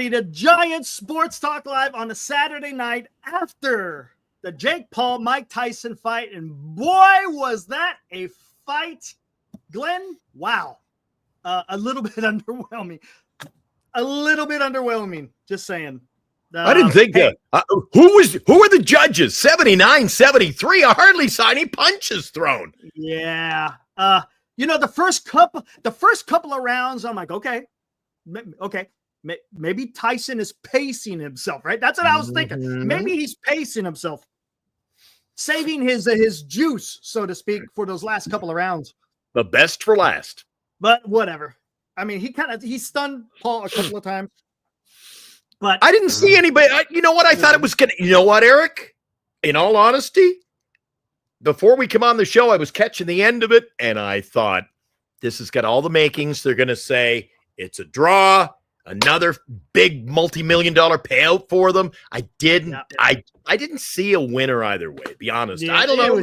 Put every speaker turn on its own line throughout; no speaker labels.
everybody, to Giant Sports Talk Live on a Saturday night after the Jake Paul-Mike Tyson fight. And boy, was that a fight. Glenn, wow. A little bit underwhelming. Just saying.
I didn't think that. Who are the judges? 79, 73. I hardly saw any punches thrown.
Yeah. The first couple of rounds, I'm like, okay. Maybe Tyson is pacing himself, right? That's what I was thinking. Maybe he's pacing himself, saving his juice, so to speak, for those last couple of rounds.
The best for last.
But whatever. I mean, he stunned Paul a couple of times. But
I didn't see anybody. You know what? I thought it was going to. You know what, Eric? In all honesty, before we come on the show, I was catching the end of it, and I thought, this has got all the makings. They're going to say it's a draw, another big multi-million-dollar payout for them. I didn't. Yeah. I didn't see a winner either way. Be honest. Yeah, I don't know.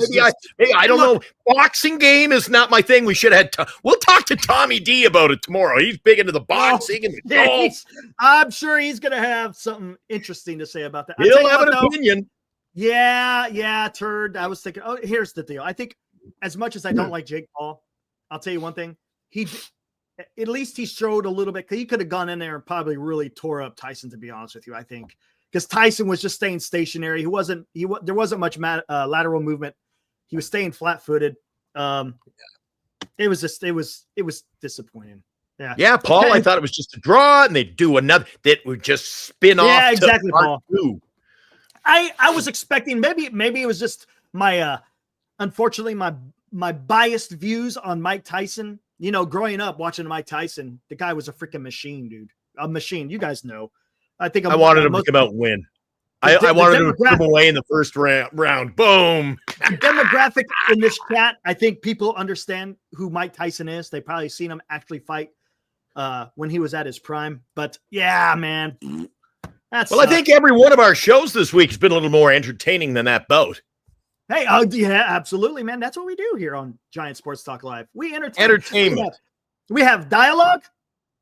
I don't know. Boxing game is not my thing. We should have had. We'll talk to Tommy D about it tomorrow. He's big into the boxing and the golf.
I'm sure he's going to have something interesting to say about that.
He'll have an opinion.
Yeah, turd. I was thinking. Oh, here's the deal. I think as much as I don't like Jake Paul, I'll tell you one thing. At least he showed a little bit. He could have gone in there and probably really tore up Tyson, to be honest with you, I think. Because Tyson was just staying stationary. There wasn't much lateral movement. He was staying flat-footed. It was disappointing.
Yeah, Paul, I thought it was just a draw, and they'd do another that would just spin off.
Yeah, exactly,
Paul.
I was expecting maybe it was just my unfortunately my biased views on Mike Tyson. You know, growing up watching Mike Tyson, the guy was a freaking machine, dude. A machine. You guys know. I wanted
him to come out and win. I wanted him to come away in the first round. Boom.
The demographic in this chat, I think people understand who Mike Tyson is. They probably seen him actually fight when he was at his prime. But yeah, man.
I think every one of our shows this week has been a little more entertaining than that bout.
Hey, yeah, absolutely, man. That's what we do here on Giant Sports Talk Live. We entertain.
Entertainment.
We have dialogue.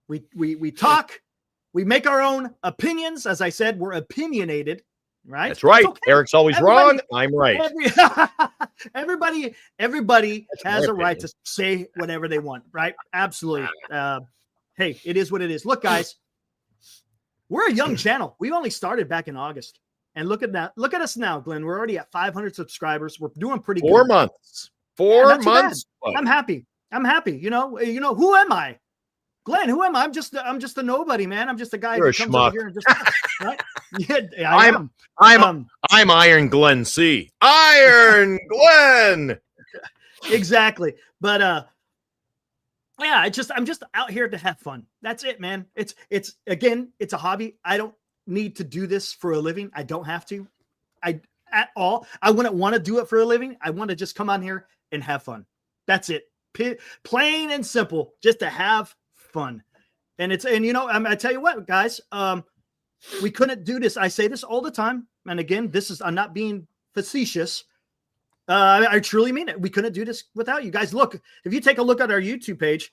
We talk. We make our own opinions. As I said, we're opinionated, right?
That's right. Okay. Eric's always wrong. I'm right.
Everybody has a right to say whatever they want, right? Absolutely. Hey, it is what it is. Look, guys, we're a young channel. We only started back in August. And look at that. Look at us now, Glenn. We're already at 500 subscribers. We're doing pretty good.
4 months. 4 months.
I'm happy. You know, who am I? Glenn, who am I? I'm just a nobody, man. I'm just a guy
who
comes
over
here and just right? Yeah,
I'm Iron Glenn C. Iron Glenn.
Exactly. But yeah, I'm just out here to have fun. That's it, man. It's a hobby. I don't need to do this for a living. I don't have to. At all. I wouldn't want to do it for a living. I want to just come on here and have fun. That's it. Plain and simple, just to have fun. And I tell you what, guys, we couldn't do this. I say this all the time. And again, I'm not being facetious. I truly mean it. We couldn't do this without you guys. Look, if you take a look at our YouTube page,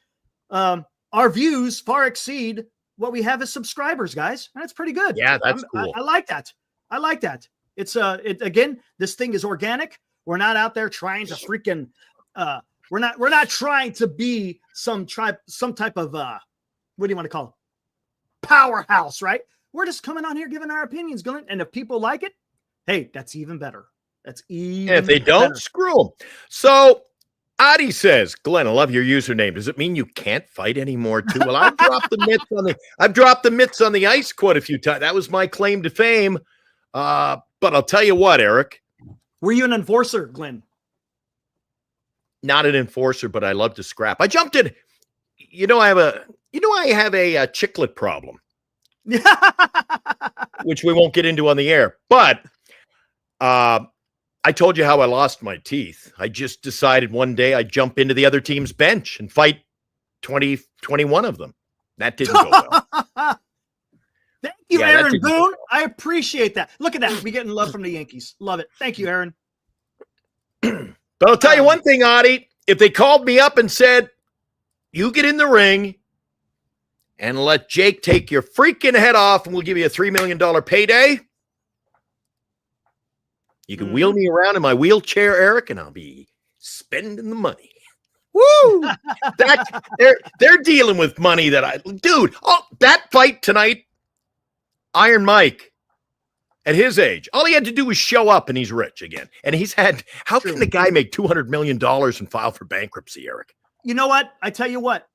our views far exceed what we have as subscribers, guys. That's pretty good.
Yeah, that's cool.
I like that. It's again, this thing is organic. We're not out there trying to freaking we're not trying to be some type of what do you want to call it? Powerhouse, right? We're just coming on here giving our opinions, Glenn. And if people like it, hey, that's even better.
If they don't, screw them. So Adi says, Glenn, I love your username. Does it mean you can't fight anymore too? Well, I've dropped the mitts on the ice quite a few times. That was my claim to fame. But I'll tell you what, Eric.
Were you an enforcer, Glenn?
Not an enforcer, but I love to scrap. I jumped in. I have a chiclet problem, which we won't get into on the air. But I told you how I lost my teeth. I just decided one day I'd jump into the other team's bench and fight 21 of them. That didn't go well.
Thank you, Aaron Boone. I appreciate that. Look at that. We're getting love from the Yankees. Love it. Thank you, Aaron.
But I'll tell you one thing, Adi. If they called me up and said, you get in the ring and let Jake take your freaking head off, and we'll give you a $3 million payday. You can wheel me around in my wheelchair, Eric, and I'll be spending the money. Woo! They're dealing with money dude. Oh, that fight tonight, Iron Mike, at his age, all he had to do was show up, and he's rich again. And how can the guy make $200 million and file for bankruptcy, Eric?
You know what? I tell you what.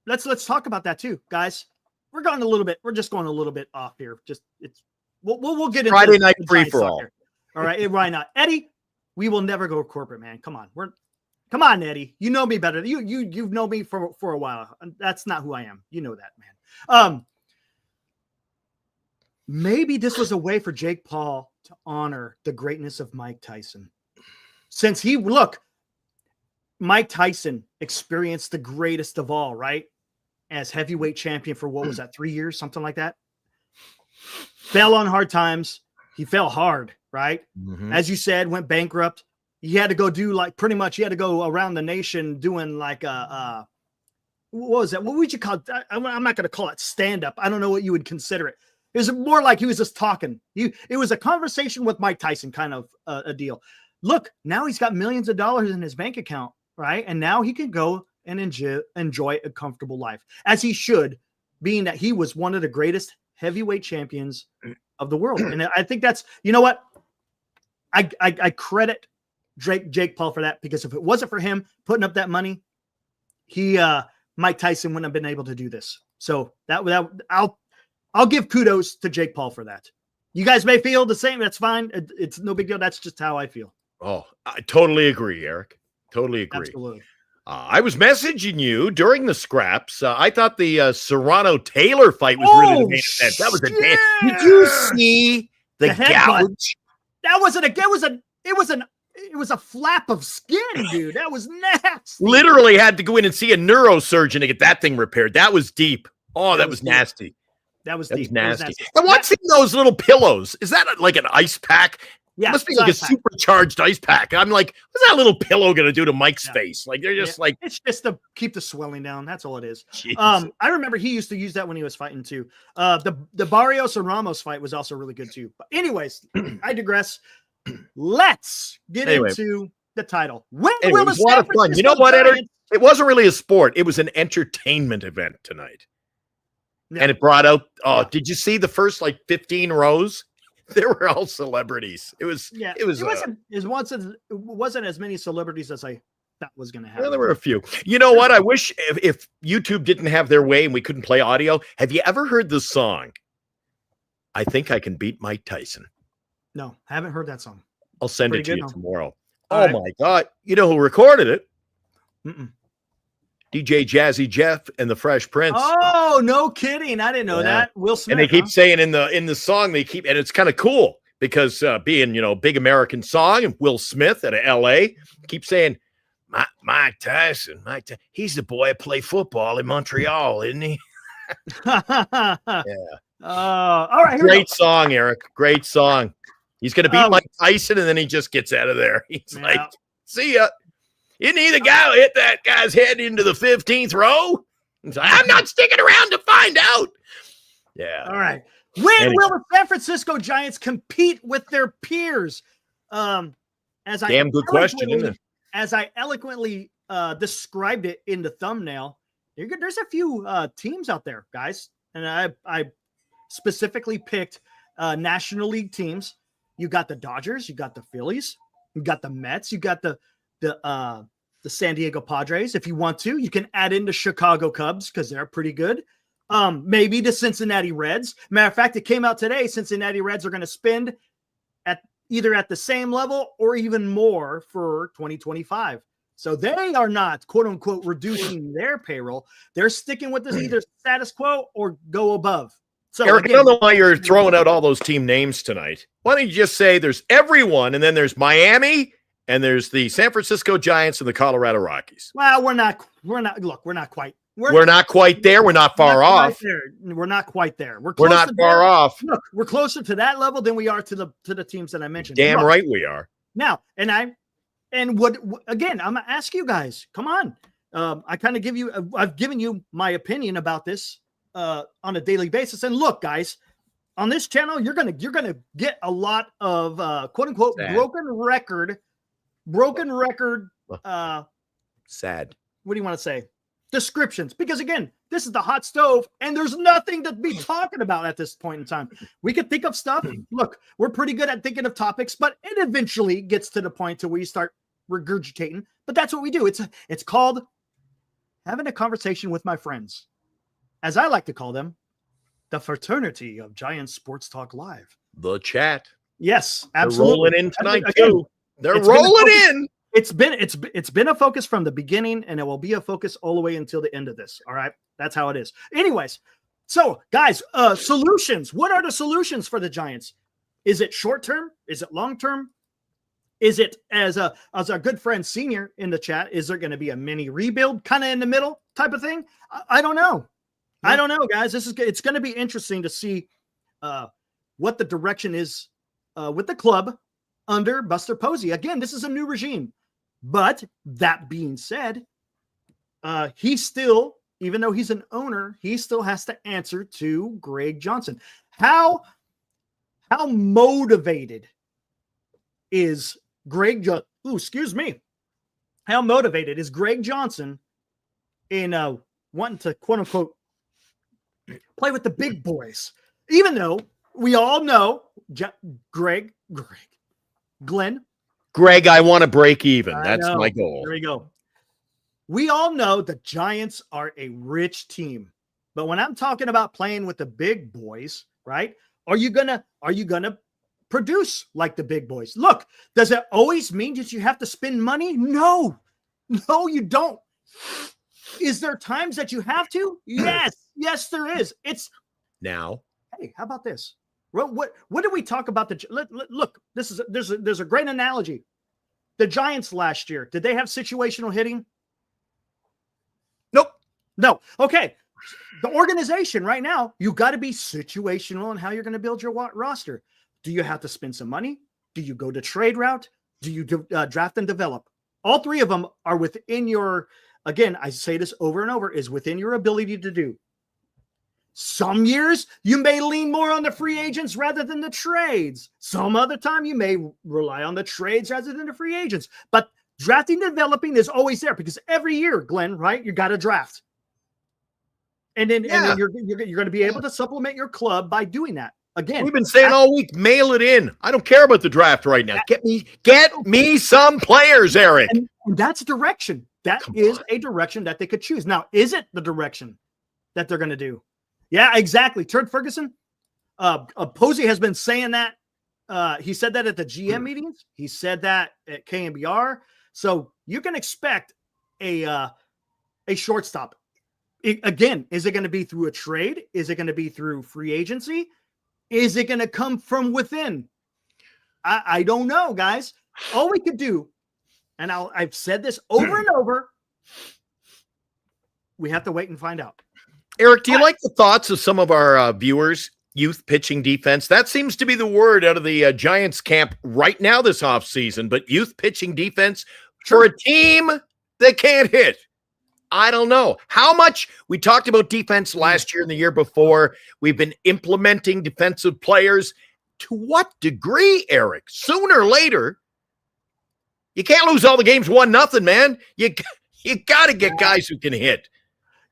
Let's talk about that too, guys. We're just going a little bit off here. We'll get into
Friday night free for all.
All right, why not, Eddie? We will never go corporate, man. Come on, Eddie. You know me better. You've known me for a while. That's not who I am. You know that, man. Maybe this was a way for Jake Paul to honor the greatness of Mike Tyson. Since Mike Tyson experienced the greatest of all, right? As heavyweight champion for what was that, 3 years, something like that? Fell on hard times. He fell hard, right? Mm-hmm. As you said, went bankrupt. He had to go do he had to go around the nation doing what was that? What would you call it? I'm not going to call it stand-up. I don't know what you would consider it. It was more like he was just talking. It was a conversation with Mike Tyson kind of a deal. Look, now he's got millions of dollars in his bank account, right? And now he can go and enjoy a comfortable life, as he should, being that he was one of the greatest heavyweight champions of the world. And I think that's, you know what? I credit Jake Paul for that, because if it wasn't for him putting up that money, Mike Tyson wouldn't have been able to do this. So I'll give kudos to Jake Paul for that. You guys may feel the same. That's fine. It's no big deal. That's just how I feel.
Oh, I totally agree, Eric. Totally agree.
Absolutely.
I was messaging you during the scraps. I thought the Serrano-Taylor fight was really the main event. That was a damn. Did you see the gouge?
That wasn't it was a flap of skin, dude. That was nasty.
Literally had to go in and see a neurosurgeon to get that thing repaired. That was deep. Oh, that was nasty.
That was deep.
Nasty. And what's in those little pillows? Is that like an ice pack?
Yeah,
it must be like a supercharged ice pack. I'm like, what's that little pillow going to do to Mike's face? Like, they're just like...
It's just to keep the swelling down. That's all it is.
Jesus.
I remember he used to use that when he was fighting too. The Barrios and Ramos fight was also really good too. But anyways, I digress. Let's get into the title.
It was a lot of fun. You know what, Edward? It wasn't really a sport. It was an entertainment event tonight. Yeah. And it brought out, did you see the first 15 rows? They were all celebrities. It wasn't as many celebrities as I thought was going to happen. Well, there were a few. You know what? I wish if YouTube didn't have their way and we couldn't play audio. Have you ever heard the song, I Think I Can Beat Mike Tyson?
No, I haven't heard that song.
I'll send it to you tomorrow.
All
my God. You know who recorded it?
Mm-mm.
DJ Jazzy Jeff and the Fresh Prince.
Oh, no kidding. I didn't know that. Will Smith.
And they keep saying in the song, and it's kind of cool because being, big American song, and Will Smith out of LA keep saying, Mike Tyson, he's the boy that played football in Montreal, isn't he?
Yeah. All right.
Great song, Eric. Great song. He's going to beat Mike Tyson, and then he just gets out of there. He's like, see ya. Isn't he the guy who hit that guy's head into the 15th row? He's like, I'm not sticking around to find out. Yeah.
All right. When will the San Francisco Giants compete with their peers? Damn
good question, isn't it?
As I eloquently described it in the thumbnail, there's a few teams out there, guys. And I specifically picked National League teams. You got the Dodgers, you got the Phillies, you got the Mets, you got the San Diego Padres. If you want to, you can add in the Chicago Cubs because they're pretty good. Maybe the Cincinnati Reds. Matter of fact, it came out today. Cincinnati Reds are going to spend either at the same level or even more for 2025. So they are not, quote unquote, reducing their payroll. They're sticking with this either status quo or go above. So
Eric, again, I don't know why you're throwing out all those team names tonight. Why don't you just say there's everyone, and then there's Miami, and there's the San Francisco Giants and the Colorado Rockies.
Well, we're not quite. We're not quite
there. We're not far off.
We're not quite there.
We're not far off.
Look, we're closer to that level than we are to the teams that I mentioned.
Damn right we are.
Now, again, I'm gonna ask you guys. Come on. I kind of I've given you my opinion about this on a daily basis. And look, guys, on this channel, you're gonna get a lot of quote unquote
Sad.
broken record.
Sad.
What do you want to say? Descriptions, because again, this is the hot stove, and there's nothing to be talking about at this point in time. We could think of stuff. Look, we're pretty good at thinking of topics, but it eventually gets to the point to where you start regurgitating. But that's what we do. It's called having a conversation with my friends, as I like to call them, the fraternity of Giant Sports Talk Live.
The chat.
Yes,
They're
absolutely.
rolling in tonight
Again,
too. They're rolling in.
It's been a focus from the beginning, and it will be a focus all the way until the end of this. All right, that's how it is. Anyways, so guys, solutions. What are the solutions for the Giants? Is it short term? Is it long term? Is it as our good friend Senior in the chat? Is there going to be a mini rebuild, kind of in the middle type of thing? I don't know. Yeah. I don't know, guys. It's going to be interesting to see what the direction is with the club under Buster Posey. Again, this is a new regime. But that being said, he still, even though he's an owner, he still has to answer to Greg Johnson. How motivated is Greg? Excuse me. How motivated is Greg Johnson in wanting to quote unquote play with the big boys? Even though we all know Glenn.
Greg, I want to break even. That's my goal.
There we go. We all know the Giants are a rich team. But when I'm talking about playing with the big boys, right? Are you gonna produce like the big boys? Look, does it always mean that you have to spend money? No, you don't. Is there times that you have to? Yes, there is. It's
now.
Hey, how about this? What did we talk about? Look, there's a great analogy. The Giants last year, did they have situational hitting?
Nope.
No. Okay. The organization right now, you got to be situational in how you're going to build your roster. Do you have to spend some money? Do you go the trade route? Do you draft and develop? All three of them are within your, again, I say this over and over, is within your ability to do. Some years you may lean more on the free agents rather than the trades. Some other time you may rely on the trades rather than the free agents. But drafting and developing is always there because every year, Glenn, right? You got to draft. And then you're going to be able to supplement your club by doing that. Again,
we've been saying all week, mail it in. I don't care about the draft right now. Get me some players, Eric.
And that's direction. That is a direction that they could choose. Now, is it the direction that they're going to do? Yeah, exactly. Turd Ferguson. Posey has been saying that. He said that at the GM meetings. He said that at KNBR. So you can expect a shortstop. Again, is it going to be through a trade? Is it going to be through free agency? Is it going to come from within? I don't know, guys. All we could do, and I've said this over and over, we have to wait and find out.
Eric, do you like the thoughts of some of our viewers? Youth pitching defense. That seems to be the word out of the Giants camp right now this offseason. But youth pitching defense for a team that can't hit. I don't know. How much we talked about defense last year and the year before. We've been implementing defensive players. To what degree, Eric? Sooner or later, you can't lose all the games 1-0, man. You got to get guys who can hit.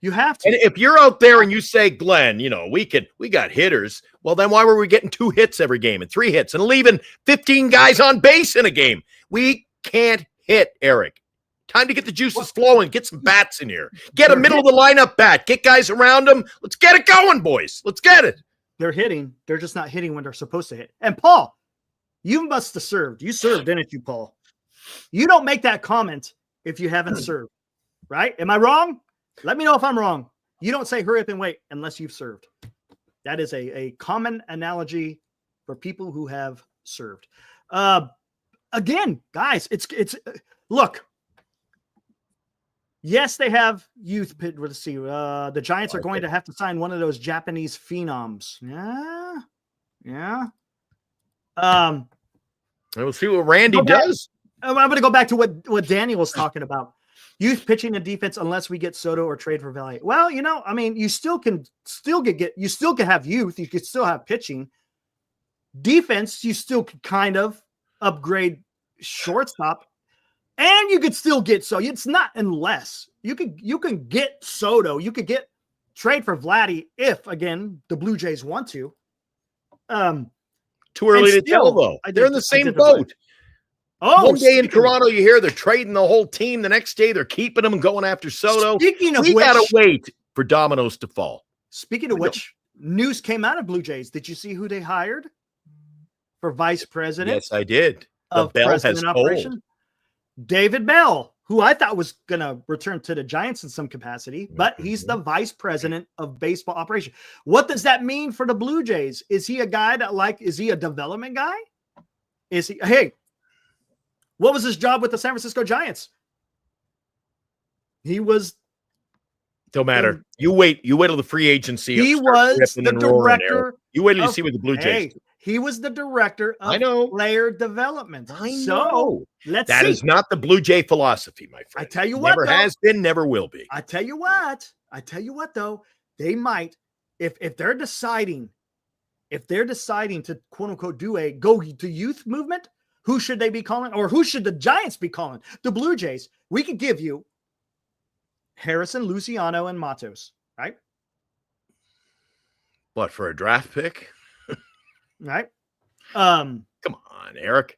You have to.
And if you're out there and you say, Glenn, we got hitters. Well, then why were we getting 2 hits every game and 3 hits and leaving 15 guys on base in a game? We can't hit, Eric. Time to get the juices flowing. Get some bats in here. Get a middle of the lineup bat. Get guys around them. Let's get it going, boys. Let's get it.
They're hitting. They're just not hitting when they're supposed to hit. And Paul, you must have served. You served, didn't you, Paul? You don't make that comment if you haven't served, right? Am I wrong? Let me know if I'm wrong. You don't say hurry up and wait unless you've served. That is a common analogy for people who have served. Again, guys, it's look. Yes, they have youth. Let's see. The Giants are going to have to sign one of those Japanese phenoms. Yeah.
We'll see what Randy does.
I'm going to go back to what Danny was talking about. Youth pitching and defense, unless we get Soto or trade for Valley. Well, I mean, you still can have youth. You could still have pitching. Defense, you still could kind of upgrade shortstop, and you could still get it's not unless you can get Soto. You could get trade for Vladdy if again the Blue Jays want to.
Too early to tell though. They're in the same boat. One day in Toronto, you hear they're trading the whole team. The next day, they're keeping them and going after Soto. We gotta wait for dominoes to fall.
Speaking of which, news came out of Blue Jays. Did you see who they hired for vice president?
Yes, I did.
Of president operation, David Bell, who I thought was going to return to the Giants in some capacity, but he's the vice president of baseball operation. What does that mean for the Blue Jays? Is he a guy is he a development guy? Hey, what was his job with the San Francisco Giants? He was.
Don't matter. You wait till the free agency.
He was the director.
You wait till you see what the Blue Jays do.
He was the director of player development.
I know.
So let's see.
That is not the Blue Jay philosophy, my friend.
I tell you what,
never has been, never will be.
I tell you what, though, they might, if they're deciding to quote unquote go to youth movement, who should they be calling, or who should the Giants be calling? The Blue Jays. We could give you Harrison, Luciano, and Matos, right?
What, for a draft pick?
Right.
Come on, Eric.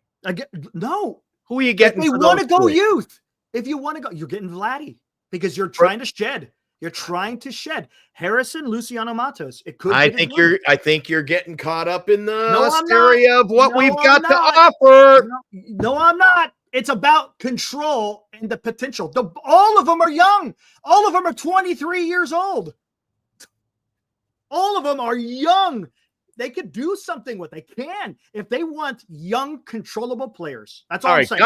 No.
Who are you getting?
If you want to go youth, if you want to go, you're getting Vladdy because you're trying to shed. You're trying to shed Harrison, Luciano, Matos. It could.
I think you're getting caught up in the hysteria of what we've got to offer.
No, I'm not. It's about control and the potential. All of them are young. All of them are 23 years old. All of them are young. They could do something with. They can if they want young, controllable players. That's all I'm saying.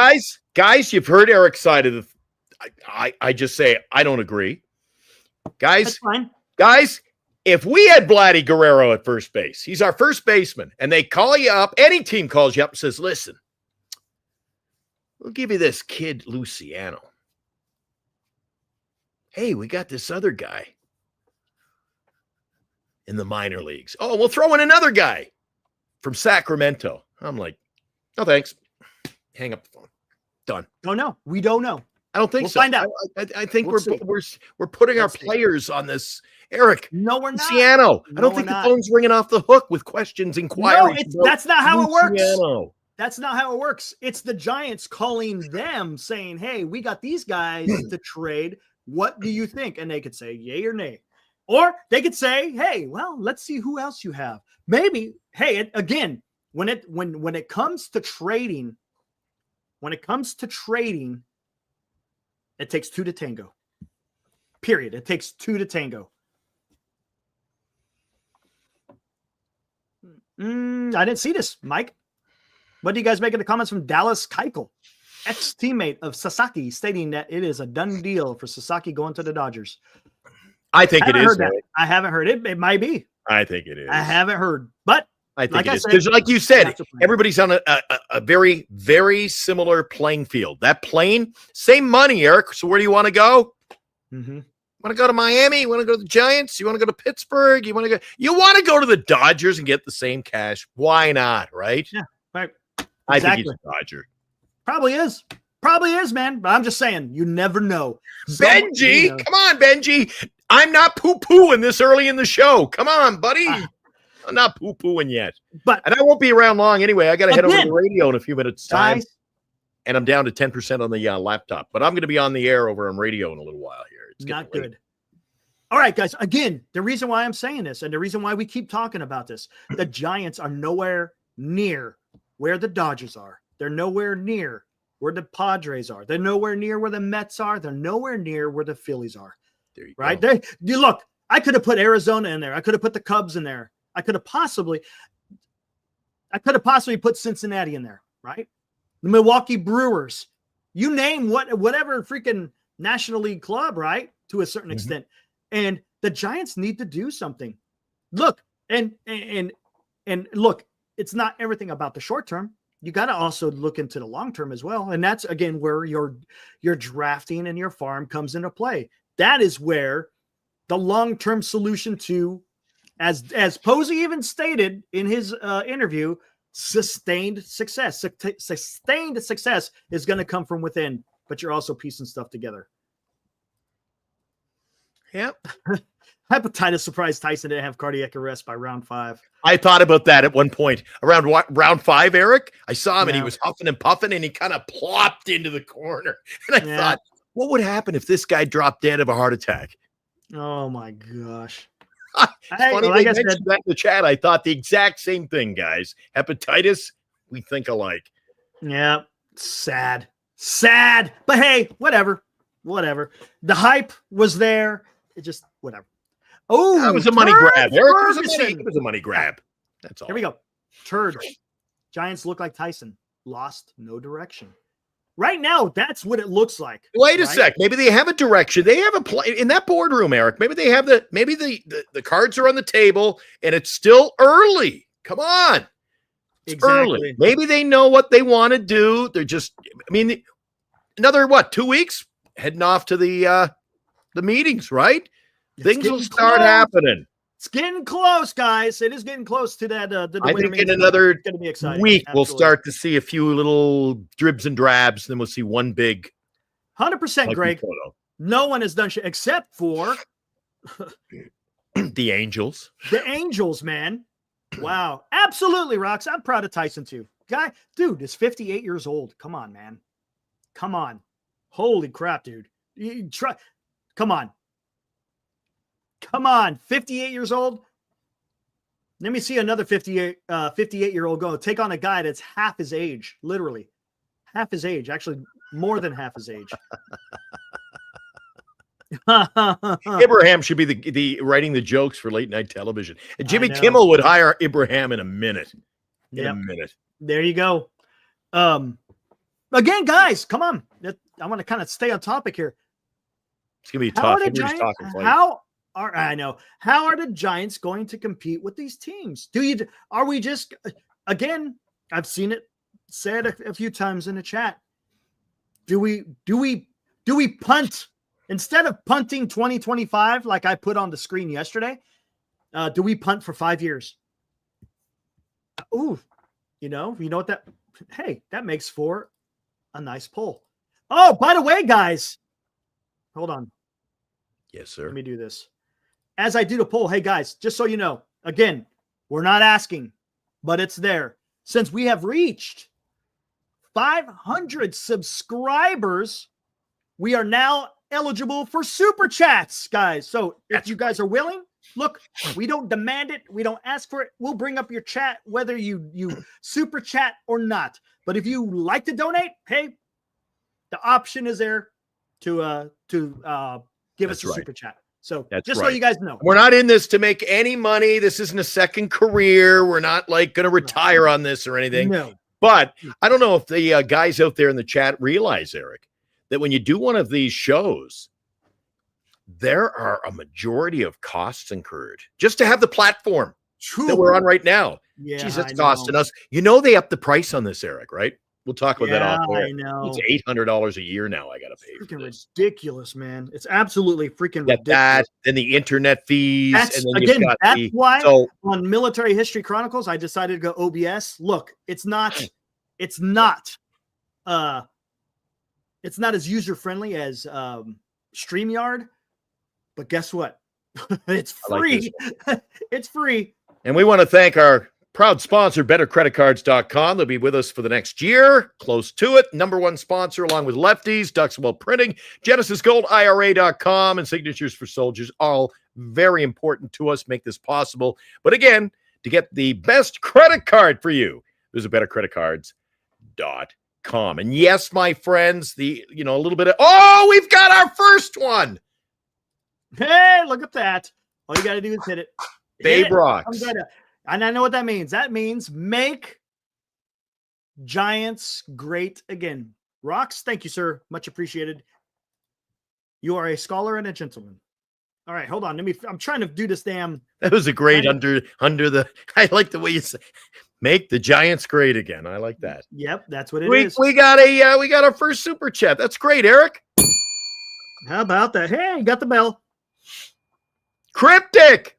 Guys, you've heard Eric's side of the. I just say I don't agree. Guys, if we had Vladdy Guerrero at first base, he's our first baseman, and they call you up. Any team calls you up and says, "Listen, we'll give you this kid Luciano. Hey, we got this other guy in the minor leagues. Oh, we'll throw in another guy from Sacramento." I'm like, no, thanks. Hang up the phone. Done.
Don't know. We don't know.
I don't think so.
Find out.
I think we're putting our players on this. Eric.
No, we're not.
Luciano. I don't think the phone's ringing off the hook with questions, inquiries.
No, that's not how it works. That's not how it works. It's the Giants calling them saying, hey, we got these guys to trade. What do you think? And they could say yay or nay. Or they could say, hey, well, let's see who else you have. Maybe, hey, again, when it comes to trading, it takes two to tango. Period. It takes two to tango. I didn't see this, Mike. What do you guys make of the comments from Dallas Keuchel, ex-teammate of Sasaki, stating that it is a done deal for Sasaki going to the Dodgers?
I think it is.
I haven't heard it. It might be.
I think it is.
I haven't heard, but
I think it is. Because like you said, everybody's on a very, very similar playing field. That plane, same money, Eric. So where do you want to go?
Mm-hmm.
Want to go to Miami? You want to go to the Giants? You want to go to Pittsburgh? You want to go to the Dodgers and get the same cash? Why not? Right?
Yeah. Right. Exactly.
I think he's a Dodger.
Probably is, man. But I'm just saying, you never know.
Benji, come on, Benji. I'm not poo-pooing this early in the show. Come on, buddy. I'm not poo-pooing yet. And I won't be around long anyway. I got to head over to the radio in a few minutes' time. And I'm down to 10% on the laptop. But I'm going to be on the air over on radio in a little while here. It's
not good. All right, guys. Again, the reason why I'm saying this and the reason why we keep talking about this, the Giants are nowhere near where the Dodgers are. They're nowhere near where the Padres are. They're nowhere near where the Mets are. They're nowhere near where the Phillies are.
There you
right?
go.
Look, I could have put Arizona in there. I could have put the Cubs in there. I could have possibly put Cincinnati in there, right? The Milwaukee Brewers. You name whatever freaking National League club, right? To a certain extent. And the Giants need to do something. Look, and look, it's not everything about the short term. you got to also look into the long term as well. And that's again where your drafting and your farm comes into play. That is where the long-term solution to, as Posey even stated in his interview, sustained success. Sustained success is going to come from within, but you're also piecing stuff together.
Yep.
Hepatitis surprised Tyson didn't have cardiac arrest by round 5.
I thought about that at one point. Around round 5, Eric? I saw him and he was huffing and puffing and he kind of plopped into the corner. And I thought, what would happen if this guy dropped dead of a heart attack?
Oh my gosh.
Funny like they mentioned that in the chat. I thought the exact same thing, guys. Hepatitis, we think alike.
Yeah. Sad. But hey, whatever. The hype was there. It just, whatever. Oh,
that was a money grab. Eric, it was a money grab. That's all.
Here we go. Turd. Giants look like Tyson. Lost no direction. Right now, that's what it looks like.
Wait a sec. Maybe they have a direction. They have a play in that boardroom, Eric. Maybe they have the cards are on the table and it's still early. Come on. It's early. Maybe they know what they want to do. They're just, another 2 weeks heading off to the meetings, right? Things will start happening.
It's getting close, guys. It is getting close to that.
I think in another week, we'll start to see a few little dribs and drabs. Then we'll see one big
100%, Greg. Photo. No one has done shit except for
the Angels.
The Angels, man. Wow. Absolutely, Rox. I'm proud of Tyson, too. Dude is 58 years old. Come on, man. Come on. Holy crap, dude. Come on. 58 years old. Let me see another 58-year-old go take on a guy that's half his age, literally. Half his age, actually more than half his age.
Ibrahim should be the writing the jokes for late night television. And Jimmy Kimmel would hire Ibrahim in a minute. A minute.
There you go. Again, guys, come on. I want to kind of stay on topic here.
It's gonna be tough.
How are the Giants going to compete with these teams? Are we just, again, I've seen it said a few times in the chat. Do we punt instead of punting 2025 like I put on the screen yesterday? Do we punt for 5 years? Ooh, you know what that makes for a nice poll. Oh, by the way, guys, hold on.
Yes, sir.
Let me do this. As I do the poll, hey guys, just so you know, again, we're not asking, but it's there. Since we have reached 500 subscribers, we are now eligible for super chats, guys. So if you guys are willing, look, we don't demand it. We don't ask for it. We'll bring up your chat, whether you super chat or not. But if you like to donate, hey, the option is there to give us a super chat. So just so you guys know,
we're not in this to make any money. This isn't a second career. We're not like going to retire on this or anything.
No.
But I don't know if the guys out there in the chat realize, Eric, that when you do one of these shows, there are a majority of costs incurred just to have the platform that we're on right now.
Yeah,
jeez, that's costing us. They upped the price on this, Eric, right? We'll talk about that off air.
I know.
It's $800 a year now. I got to pay.
Freaking ridiculous, man. It's absolutely freaking ridiculous.
That, then the internet fees.
That's why on Military History Chronicles, I decided to go OBS. Look, it's not as user-friendly as StreamYard, but guess what? It's free. It's free.
And we want to thank our proud sponsor, bettercreditcards.com. They'll be with us for the next year, close to it. Number one sponsor, along with Lefties, Duxwell Printing, GenesisGoldIRA.com, and Signatures for Soldiers. All very important to us, make this possible. But again, to get the best credit card for you, visit bettercreditcards.com. And yes, my friends, a little bit of, we've got our first one.
Hey, look at that. All you got to do is hit it.
Babe Rocks.
And I know what that means. That means make Giants great again. Rocks, thank you, sir. Much appreciated. You are a scholar and a gentleman. All right, hold on. I'm trying to do this damn.
That was a great under the. I like the way you say Make the Giants great again. I like that.
Yep, that's what it is.
We got our first super chat. That's great, Eric.
How about that? Hey, you got the bell.
Cryptic.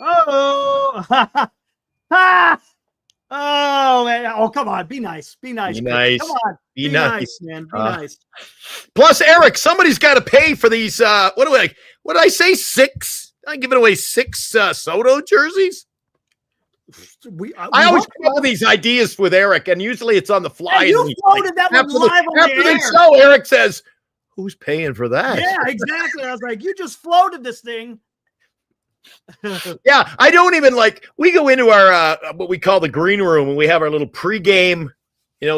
Oh, ha! Oh man! Oh, come on! Be nice. Be nice.
Be nice.
Come on.
Be nice,
man. Be nice.
Plus, Eric, somebody's got to pay for these. What did I say? 6? I giving away 6 Soto jerseys. I always come up with these ideas with Eric, and usually it's on the fly.
And you floated that one live on
after
the air.
the show, Eric says, "Who's paying for that?"
Yeah, exactly. I was like, you just floated this thing.
Yeah, I don't even we go into our what we call the green room, and we have our little pregame,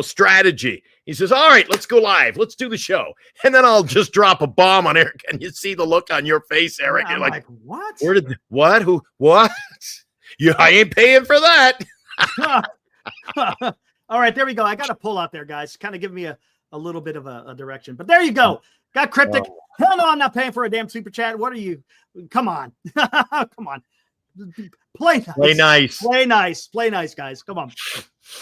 strategy. He says, "All right, let's go live. Let's do the show." And then I'll just drop a bomb on Eric, and you see the look on your face, Eric.
I'm
You're like,
what?
Where did what? Who? What? I ain't paying for that.
All right, there we go. I got a pull out there, guys. Kind of give me a little bit of a direction. But there you go. Got Cryptic.
Wow.
Hell no, I'm not paying for a damn super chat. What are you? Come on. Come on. Play nice.
Play nice.
Play nice. Play nice, guys. Come on.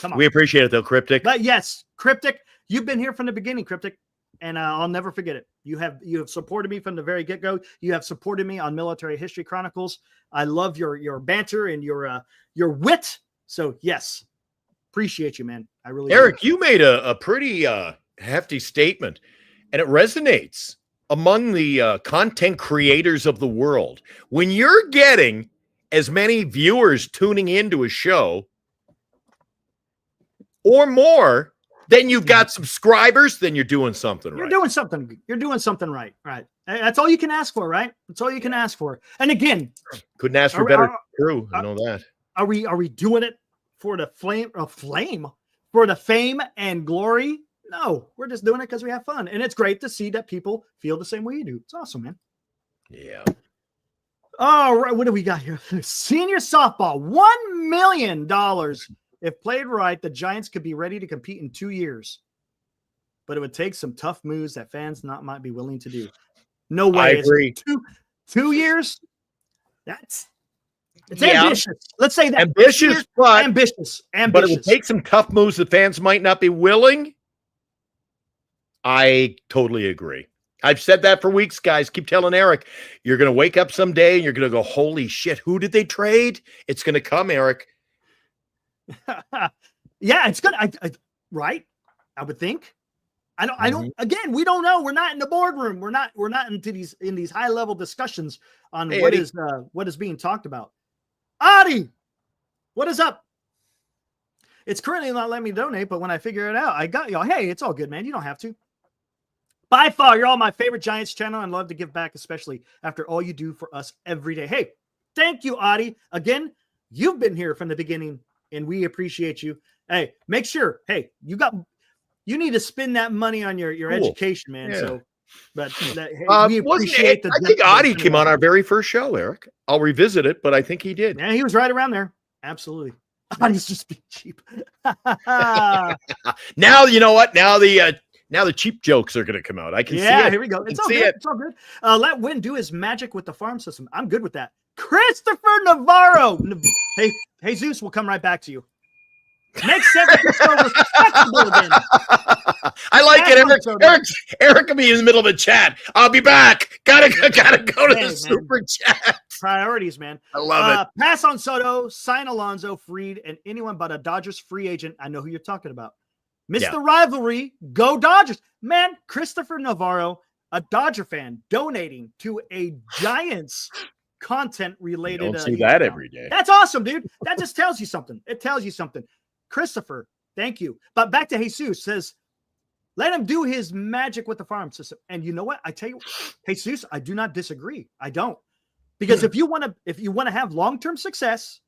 Come on.
We appreciate it, though, Cryptic.
But yes, Cryptic, you've been here from the beginning, Cryptic, and I'll never forget it. You have supported me from the very get-go. You have supported me on Military History Chronicles. I love your banter and your wit. So yes, appreciate you, man. I really
Eric,
do.
you made a pretty hefty statement, and it resonates among the content creators of the world. When you're getting as many viewers tuning into a show or more, then you've got subscribers, then you're doing something right.
You're doing something right. Right. That's all you can ask for, right? That's all you can ask for. And again,
couldn't ask for better crew. I know that.
Are we doing it for the for the fame and glory? No, we're just doing it because we have fun. And it's great to see that people feel the same way you do. It's awesome, man.
Yeah.
All right. What do we got here? Senior softball, $1 million. If played right, the Giants could be ready to compete in 2 years. But it would take some tough moves that fans might be willing to do. No way.
I agree.
2 years? It's ambitious. Let's say that.
Ambitious,
but ambitious.
But it would take some tough moves that fans might not be willing. I totally agree. I've said that for weeks, guys. Keep telling Eric, you're going to wake up someday and you're going to go, holy shit, who did they trade? It's going to come, Eric.
Yeah, it's good. Right? I would think. I don't. Again, we don't know. We're not in the boardroom. We're not into these high level discussions on what is being talked about. Adi, what is up? It's currently not letting me donate, but when I figure it out, I got y'all. Hey, it's all good, man. You don't have to. By far, you're all my favorite Giants channel and love to give back, especially after all you do for us every day. Hey, thank you, Adi. Again, you've been here from the beginning, and we appreciate you. Hey, make sure. Hey, you need to spend that money on your education, man. Yeah. So, but we appreciate
I think Adi came on our very first show, Eric. I'll revisit it, but I think he did.
Yeah, he was right around there. Absolutely. Adi's just being cheap.
Now you know what? Now the cheap jokes are going to come out. I can see it.
Yeah, here we go. It's all good. It's all good. Let Win do his magic with the farm system. I'm good with that. Christopher Navarro. Hey, Zeus, we'll come right back to you. Make San Francisco respectable again.
I like it. Eric will be in the middle of a chat. I'll be back. Gotta go to the super chat.
Priorities, man.
I love it.
Pass on Soto, sign Alonso, Fried, and anyone but a Dodgers free agent. I know who you're talking about. Mr. Rivalry, go Dodgers. Man, Christopher Navarro, a Dodger fan, donating to a Giants content related.
You don't see that every day.
That's awesome, dude. That just tells you something. It tells you something. Christopher, thank you. But back to Jesus says, let him do his magic with the farm system. And you know what? I tell you, Jesus, I do not disagree. I don't. Because if you want to have long-term success,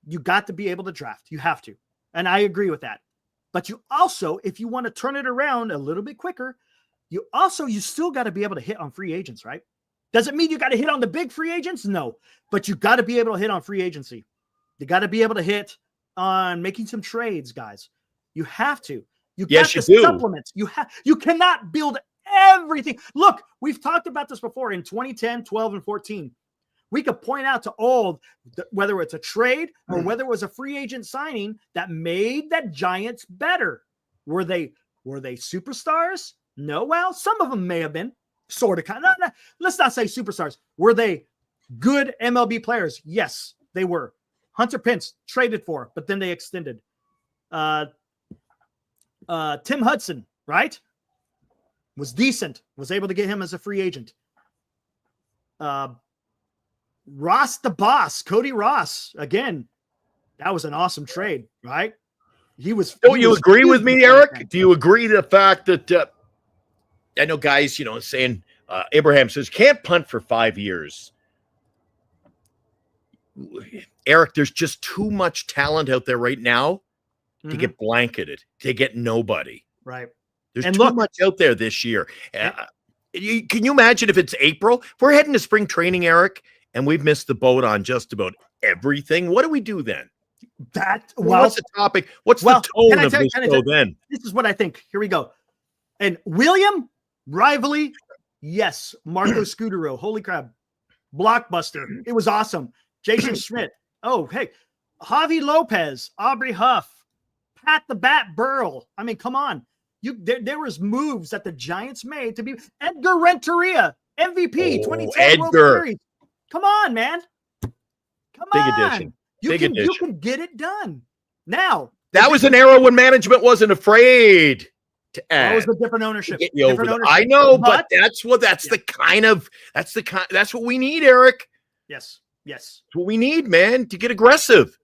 you got to be able to draft. You have to. And I agree with that. But you also, if you want to turn it around a little bit quicker, you still got to be able to hit on free agents, right? Does it mean you got to hit on the big free agents? No. But you got to be able to hit on free agency. You got to be able to hit on making some trades, guys. You have to. You supplements. You cannot build everything. Look, we've talked about this before in 2010, 12, and 14. We could point out to all, whether it's a trade or whether it was a free agent signing that made that Giants better. Were they superstars? No. Well, some of them may have been sort of kind of. Let's not say superstars. Were they good MLB players? Yes, they were. Hunter Pence traded for, but then they extended. Tim Hudson, right? Was decent. Was able to get him as a free agent. Ross the Boss, Cody Ross, again, that was an awesome trade, right? He was.
Don't you agree with me, Eric? Do you agree to the fact that I know guys, saying Abraham says can't punt for 5 years. Eric, there's just too much talent out there right now to get blanketed, to get nobody.
Right.
There's too much out there this year. Can you imagine if it's April? We're heading to spring training, Eric, and we've missed the boat on just about everything. What do we do then?
What's
the topic? What's the tone of this show then?
This is what I think. Here we go. And William, rivalry, yes. Marco Scudero, holy crap. Blockbuster. It was awesome. Jason Schmidt. Oh, hey. Javi Lopez, Aubrey Huff, Pat the Bat Burrell. I mean, come on. There was moves that the Giants made to be Edgar Renteria, MVP, 2010 World Series. Come on, man. Come on.
Big addition.
You can get it done. Now.
That was an era when management wasn't afraid to add.
That was a different ownership.
I know, but that's what we need, Eric.
Yes.
That's what we need, man, to get aggressive.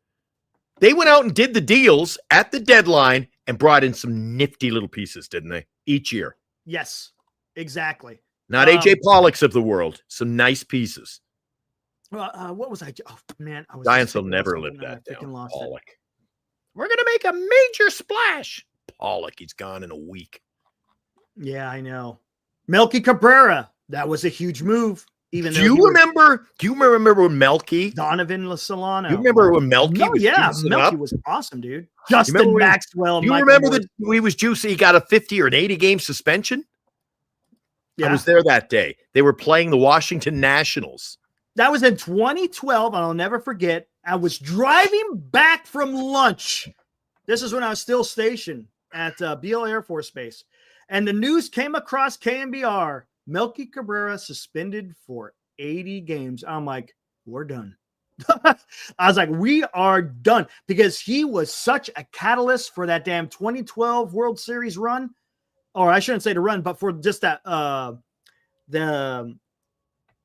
They went out and did the deals at the deadline and brought in some nifty little pieces, didn't they? Each year.
Yes, exactly.
Not AJ Pollocks of the world. Some nice pieces.
What was I? Oh, man.
Giants will never live that down. Pollock. We're going to make a major splash. Pollock, he's gone in a week.
Yeah, I know. Melky Cabrera. That was a huge move.
Do you remember when Melky?
Donovan Solano.
You remember when Melky was
Melky was awesome, dude. Justin Maxwell.
Do you remember that he was juicy? He got a 50 or an 80 game suspension. Yeah. I was there that day. They were playing the Washington Nationals.
That was in 2012, and I'll never forget. I was driving back from lunch. This is when I was still stationed at Beale Air Force Base. And the news came across KNBR. Melky Cabrera suspended for 80 games. I'm like, we're done. I was like, we are done. Because he was such a catalyst for that damn 2012 World Series run. Or I shouldn't say the run, but for just that the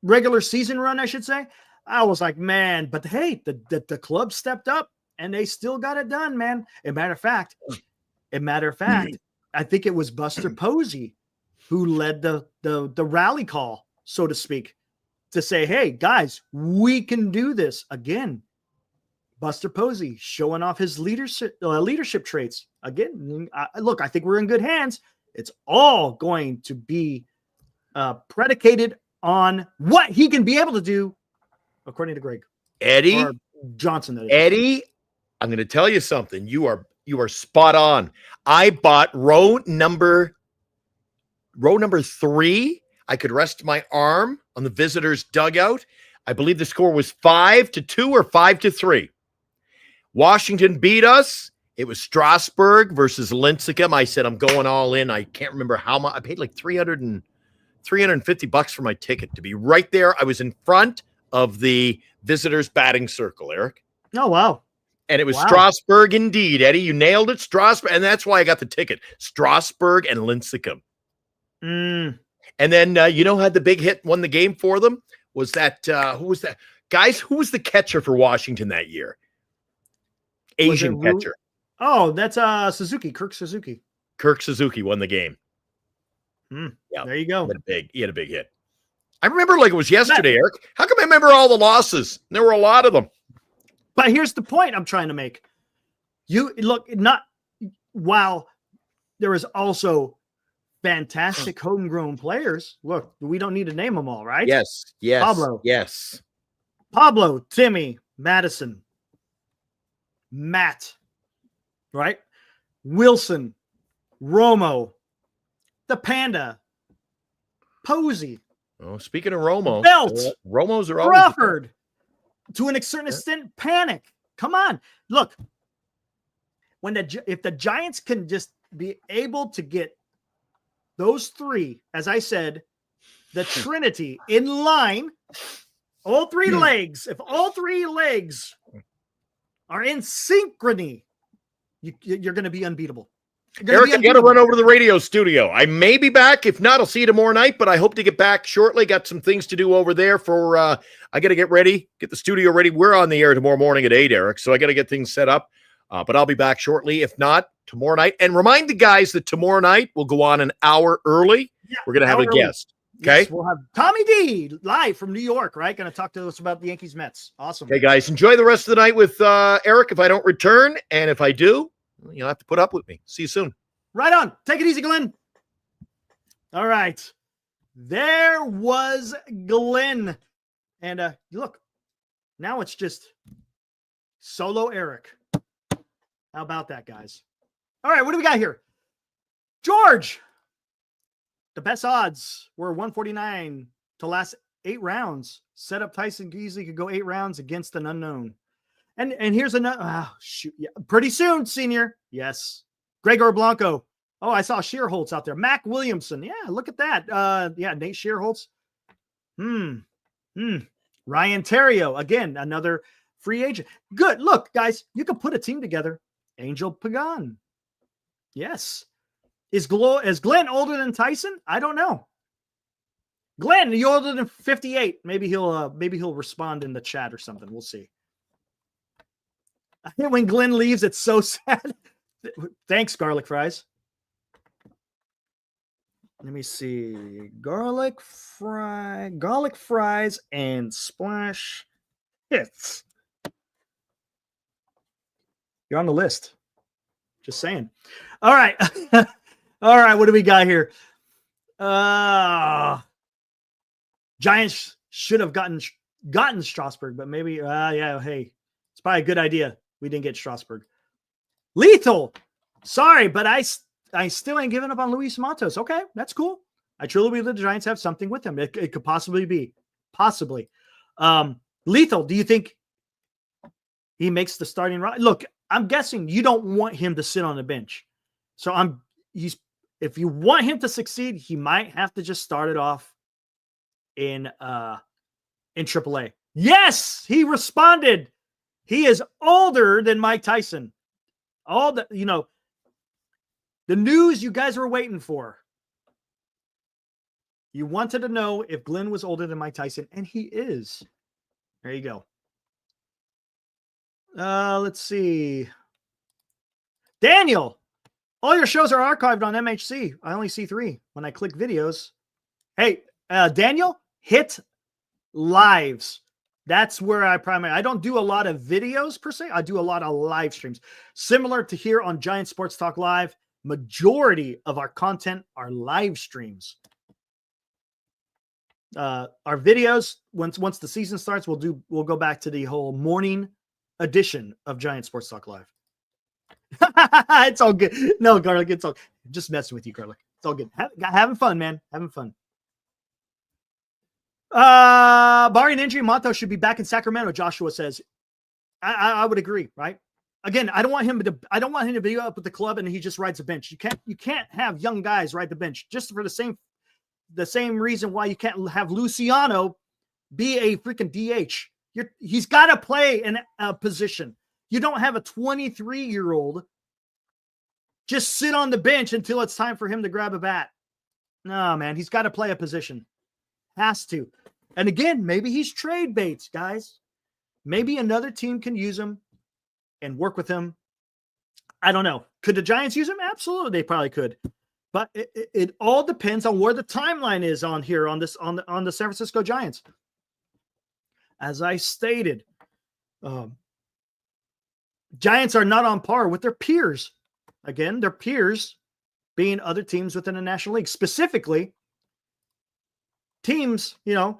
regular season run, I should say. I was like, man, but hey, the club stepped up and they still got it done, man. As a matter of fact, I think it was Buster Posey who led the rally call, so to speak, to say, hey, guys, we can do this again. Buster Posey showing off his leadership traits. Again, look, I think we're in good hands. It's all going to be predicated on what he can be able to do, according to Greg.
Eddie
Johnson. That is.
Eddie, I'm going to tell you something. You are spot on. I bought row number 3. I could rest my arm on the visitors' dugout. I believe the score was 5-2 or 5-3. Washington beat us. It was Strasburg versus Lincecum. I said, I'm going all in. I can't remember how much. I paid like $350 for my ticket to be right there. I was in front of the visitors' batting circle, Eric.
Oh, wow.
And it was Strasburg indeed, Eddie. You nailed it, Strasburg. And that's why I got the ticket. Strasburg and Lincecum. And then, who had the big hit, won the game for them? Was that, who was that? Guys, who was the catcher for Washington that year? Asian catcher.
Oh, that's Suzuki, Kirk Suzuki.
Kirk Suzuki won the game.
Yeah, there you go.
He had a big hit. I remember like it was yesterday, Eric. How come I remember all the losses? There were a lot of them.
But here's the point I'm trying to make. You look, while there is also fantastic homegrown players. Look, we don't need to name them all, right?
Yes.
Pablo, Timmy, Madison, Matt, right? Wilson, Romo, the Panda, Posey,
Oh, speaking of Romo,
Belt,
Romos are always
Crawford, to an certain extent, Panic. Come on, look. If the Giants can just be able to get those three, as I said, the Trinity in line, all three legs. If all three legs are in synchrony, you're going to be unbeatable.
Eric, I got to run over to the radio studio. I may be back. If not, I'll see you tomorrow night, but I hope to get back shortly. Got some things to do over there for, I got to get ready, get the studio ready. We're on the air tomorrow morning at 8, Eric, so I got to get things set up, but I'll be back shortly. If not, tomorrow night. And remind the guys that tomorrow night we'll go on an hour early. Yeah, we're going to have a guest. Okay.
Yes, we'll have Tommy D live from New York, right? Going to talk to us about the Yankees Mets. Awesome.
Okay, guys, enjoy the rest of the night with Eric if I don't return. And if I do, you'll have to put up with me. See you soon.
Right on. Take it easy, Glenn. All right. There was Glenn. And look, now it's just solo Eric. How about that, guys? All right, what do we got here? George. The best odds were 149 to last 8 rounds. Set up Tyson Beasley could go 8 rounds against an unknown. And here's another. Shoot. Yeah, pretty soon, senior. Yes. Gregor Blanco. Oh, I saw Shearholtz out there. Mac Williamson. Yeah, look at that. Yeah, Nate Shearholtz. Ryan Terrio. Again, another free agent. Good. Look, guys, you can put a team together. Angel Pagan. Yes. Is Glenn older than Tyson? I don't know. Glenn, you're older than 58. Maybe he'll respond in the chat or something. We'll see. I think when Glenn leaves, it's so sad. Thanks, garlic fries. Let me see. Garlic fries and splash hits. You're on the list. Just saying. All right. All right. What do we got here? Giants should have gotten Strasburg, but maybe, yeah, hey, it's probably a good idea. We didn't get Strasburg. Lethal. Sorry, but I still ain't giving up on Luis Matos. Okay, that's cool. I truly believe the Giants have something with him. It could possibly be. Possibly. Lethal, do you think he makes the starting run? Look, I'm guessing you don't want him to sit on the bench. So if you want him to succeed, he might have to just start it off in AAA. Yes, he responded. He is older than Mike Tyson. All the news you guys were waiting for. You wanted to know if Glenn was older than Mike Tyson, and he is. There you go. Let's see. Daniel, all your shows are archived on MHC. I only see 3 when I click videos. Hey, Daniel, hit lives. That's where I don't do a lot of videos per se. I do a lot of live streams. Similar to here on Giant Sports Talk Live, majority of our content are live streams. Our videos, once the season starts, we'll go back to the whole morning edition of Giant Sports Talk Live. It's all good. No, Garlic, it's all just messing with you, Garlic. It's all good. Having fun, man. Having fun. Barring injury, Monto should be back in Sacramento, Joshua says. I would agree, right? Again, I don't want him to be up with the club and he just rides the bench. You can't have young guys ride the bench just for the same reason why you can't have Luciano be a freaking DH. He's got to play in a position. You don't have a 23-year-old just sit on the bench until it's time for him to grab a bat. No, man, he's got to play a position. Has to. And again, maybe he's trade baits, guys. Maybe another team can use him and work with him. I don't know. Could the Giants use him? Absolutely, they probably could. But it all depends on where the timeline is on here on the San Francisco Giants. As I stated, Giants are not on par with their peers. Again, their peers being other teams within the National League, specifically teams, that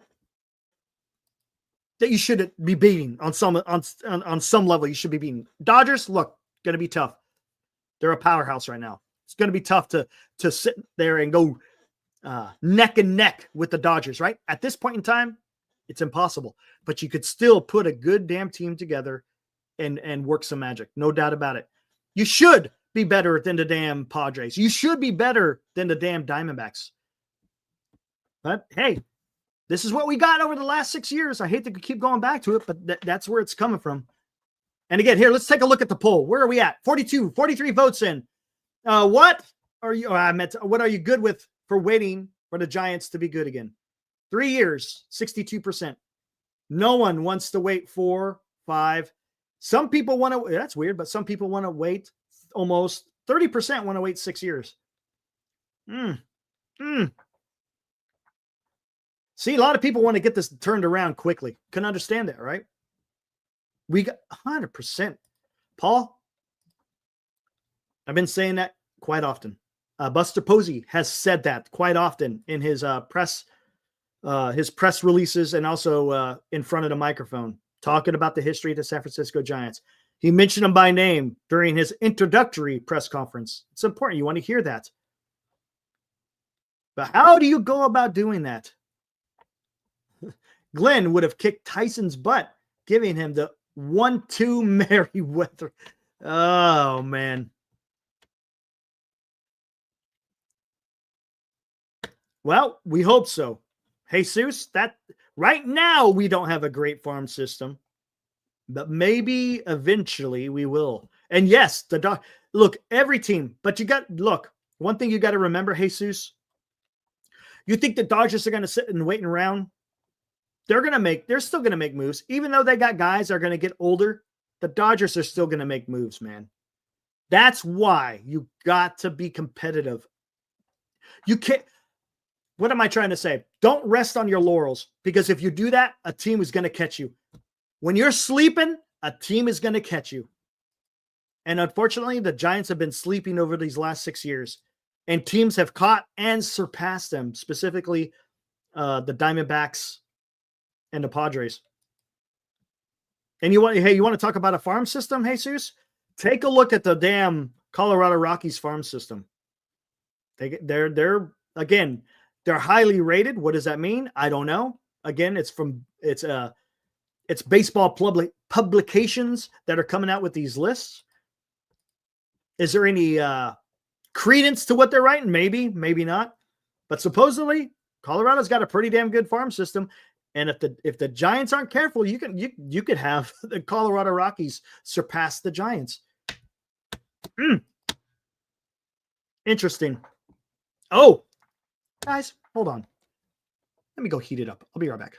you should be beating on some level. You should be beating. Dodgers, look, going to be tough. They're a powerhouse right now. It's going to be tough to sit there and go neck and neck with the Dodgers, right? At this point in time, it's impossible. But you could still put a good damn team together and work some magic. No doubt about it. You should be better than the damn Padres. You should be better than the damn Diamondbacks. But hey, this is what we got over the last 6 years. I hate to keep going back to it, but that's where it's coming from. And again, here, let's take a look at the poll. Where are we at? 43 votes in. What are you? What are you good with for waiting for the Giants to be good again? 3 years, 62%. No one wants to wait 4, 5. Some people want to. That's weird, but some people want to wait. Almost 30% want to wait 6 years. See, a lot of people want to get this turned around quickly. Can understand that, right? We got 100%. Paul, I've been saying that quite often. Buster Posey has said that quite often in his press releases and also in front of the microphone, talking about the history of the San Francisco Giants. He mentioned them by name during his introductory press conference. It's important. You want to hear that. But how do you go about doing that? Glenn would have kicked Tyson's butt, giving him the 1-2 Merriweather. Oh, man. Well, we hope so. Jesus, that right now we don't have a great farm system, but maybe eventually we will. And yes, look, every team, but one thing you got to remember, Jesus, you think the Dodgers are going to sit and waiting around? They're still going to make moves. Even though they got guys that are going to get older, the Dodgers are still going to make moves, man. That's why you got to be competitive. You can't, what am I trying to say? Don't rest on your laurels, because if you do that, a team is going to catch you. When you're sleeping, a team is going to catch you. And unfortunately, the Giants have been sleeping over these last 6 years, and teams have caught and surpassed them, specifically the Diamondbacks and the Padres. And you want to talk about a farm system, Jesus? Take a look at the damn Colorado Rockies farm system. They're highly rated. What does that mean? I don't know. Again, it's baseball publications that are coming out with these lists. Is there any credence to what they're writing? Maybe, maybe not. But supposedly, Colorado's got a pretty damn good farm system. And if the Giants aren't careful, you could have the Colorado Rockies surpass the Giants. Interesting. Oh, guys, hold on. Let me go heat it up. I'll be right back.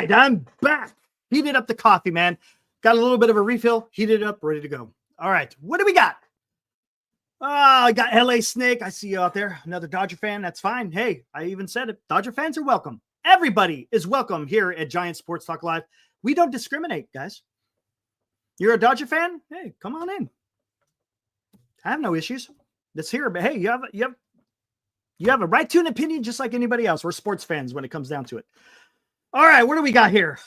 right, I'm back. Heated up the coffee, man. Got a little bit of a refill, heated it up, ready to go. All right, what do we got? I got LA Snake. I see you out there. Another Dodger fan. That's fine. Hey, I even said it. Dodger fans are welcome. Everybody is welcome here at Giant Sports Talk Live. We don't discriminate, guys. You're a Dodger fan? Hey, come on in. I have no issues. Let's hear it. But hey, you have a right to an opinion just like anybody else. We're sports fans when it comes down to it. All right, what do we got here?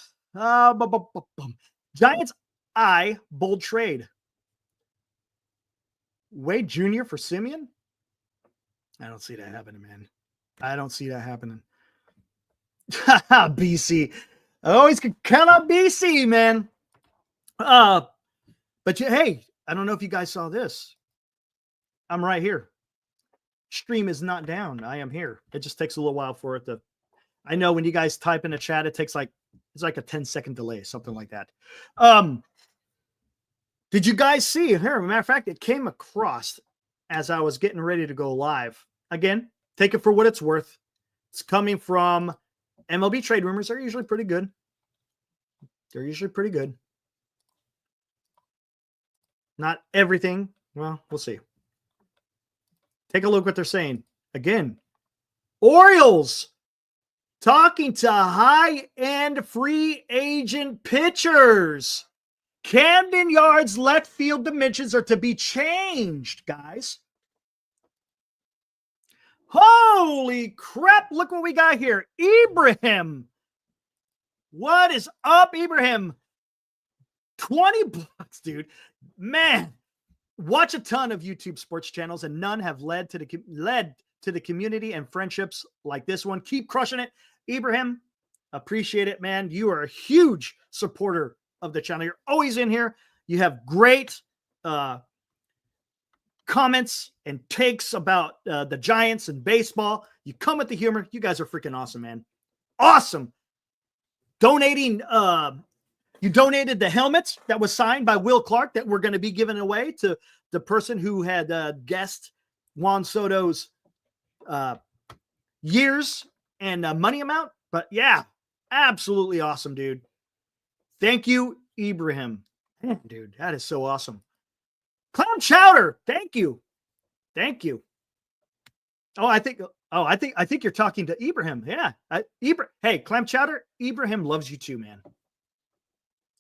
Giants eye bold trade. Wade Jr. for Simeon? I don't see that happening, man. I don't see that happening. BC. I always can count on BC, man. Hey, I don't know if you guys saw this. I'm right here. Stream is not down. I am here. It just takes a little while for it to. I know when you guys type in a chat, it's like a 10-second delay, something like that. Did you guys see? Here, as a matter of fact, it came across as I was getting ready to go live. Again, take it for what it's worth. It's coming from MLB trade rumors. They're usually pretty good. Not everything. Well, we'll see. Take a look what they're saying. Again, Orioles talking to high-end free agent pitchers. Camden Yards' left field dimensions are to be changed, guys. Holy crap, look what we got here. Ibrahim. What is up, Ibrahim? $20, dude. Man, watch a ton of YouTube sports channels, and none have led to the community and friendships like this one. Keep crushing it, Ibrahim. Appreciate it, man. You are a huge supporter of the channel. You're always in here. You have great comments and takes about the Giants and baseball. You come with the humor. You guys are freaking awesome, man. Awesome. Donating. You donated the helmets that was signed by Will Clark that we're going to be giving away to the person who had guessed Juan Soto's years and money amount. But yeah, absolutely awesome, dude. Thank you, Ibrahim. Man, dude, that is so awesome. Clam Chowder, thank you. I think you're talking to Ibrahim. Yeah. Hey, Clam Chowder, Ibrahim loves you too, man.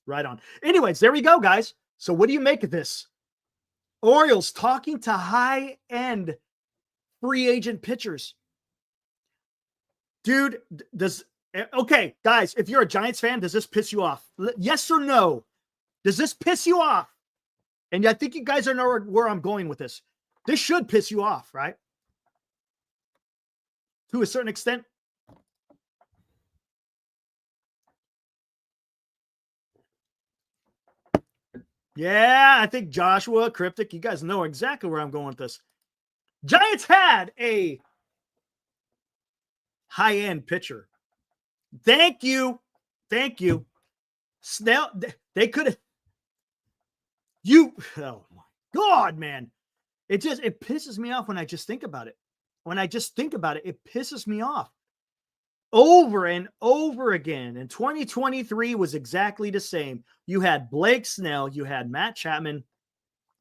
Right on. Anyways, there we go, guys. So what do you make of this? Orioles talking to high-end free agent pitchers. Dude, okay, guys, if you're a Giants fan, does this piss you off? Yes or no? Does this piss you off? And I think you guys know where I'm going with this. This should piss you off, right? To a certain extent. Yeah, I think Joshua, Cryptic, you guys know exactly where I'm going with this. Giants had a high-end pitcher. Thank you. Snell, they could have. Oh my God, man. It pisses me off when I just think about it. It pisses me off. Over and over again. And 2023 was exactly the same. You had Blake Snell, you had Matt Chapman.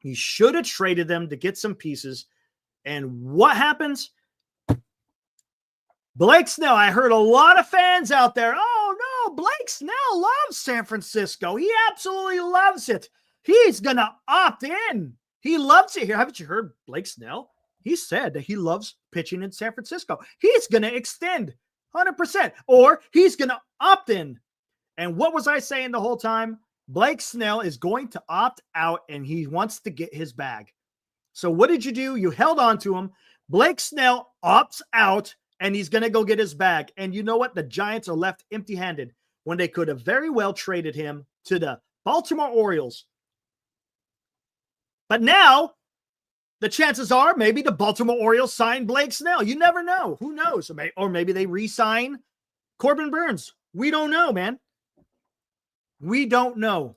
You should have traded them to get some pieces. And what happens? Blake Snell, I heard a lot of fans out there. Oh, no, Blake Snell loves San Francisco. He absolutely loves it. He's going to opt in. He loves it here. Haven't you heard Blake Snell? He said that he loves pitching in San Francisco. He's going to extend 100%, or he's going to opt in. And what was I saying the whole time? Blake Snell is going to opt out, and he wants to get his bag. So what did you do? You held on to him. Blake Snell opts out, and he's going to go get his bag. And you know what? The Giants are left empty-handed when they could have very well traded him to the Baltimore Orioles. But now, the chances are maybe the Baltimore Orioles sign Blake Snell. You never know. Who knows? Or maybe they re-sign Corbin Burns. We don't know, man. We don't know.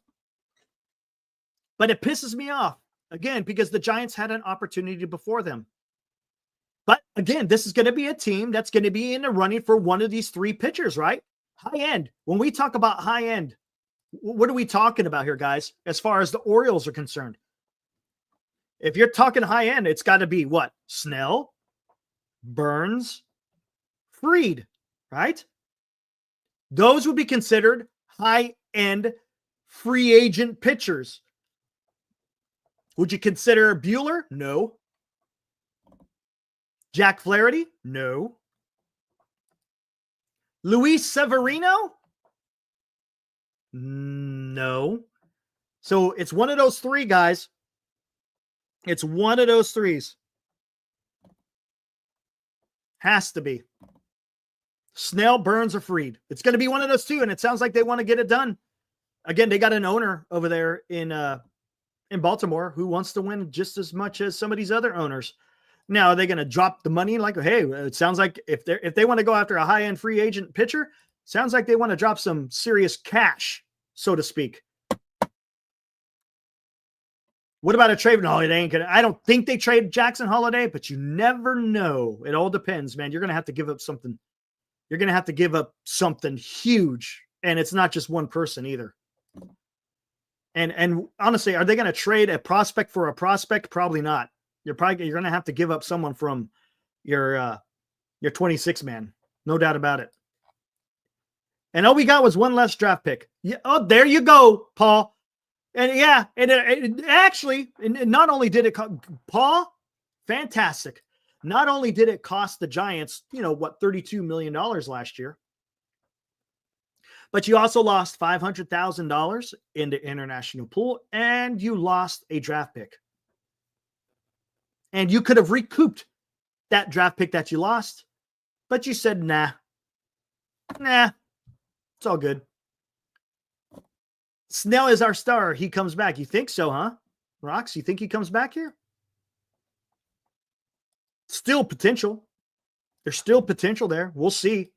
But it pisses me off, again, because the Giants had an opportunity before them. But again, this is going to be a team that's going to be in the running for one of these three pitchers, right? High end. When we talk about high end, what are we talking about here, guys? As far as the Orioles are concerned, if you're talking high end, it's got to be what? Snell, Burns, Fried, right? Those would be considered high end free agent pitchers. Would you consider Bueller? No. Jack Flaherty? No. Luis Severino? No. So it's one of those three, guys. It's one of those threes. Has to be. Snell, Burns, or Fried. It's going to be one of those two, and it sounds like they want to get it done. Again, they got an owner over there in Baltimore who wants to win just as much as some of these other owners. Now, are they going to drop the money? Like, hey, it sounds like if they want to go after a high-end free agent pitcher, sounds like they want to drop some serious cash, so to speak. What about a trade? No, it ain't gonna. I don't think they trade Jackson Holiday, but you never know. It all depends, man. You're going to have to give up something. You're going to have to give up something huge, and it's not just one person either. And honestly, are they going to trade a prospect for a prospect? Probably not. You're going to have to give up someone from your 26 man, no doubt about it. And all we got was one less draft pick. Yeah, oh, there you go, Paul. And yeah, and it actually, and not only did it, Paul, fantastic. Not only did it cost the Giants, $32 million last year, but you also lost $500,000 in the international pool, and you lost a draft pick. And you could have recouped that draft pick that you lost, but you said, nah, it's all good. Snell is our star. He comes back. You think so, huh? Rox, you think he comes back here? Still potential. There's still potential there. We'll see.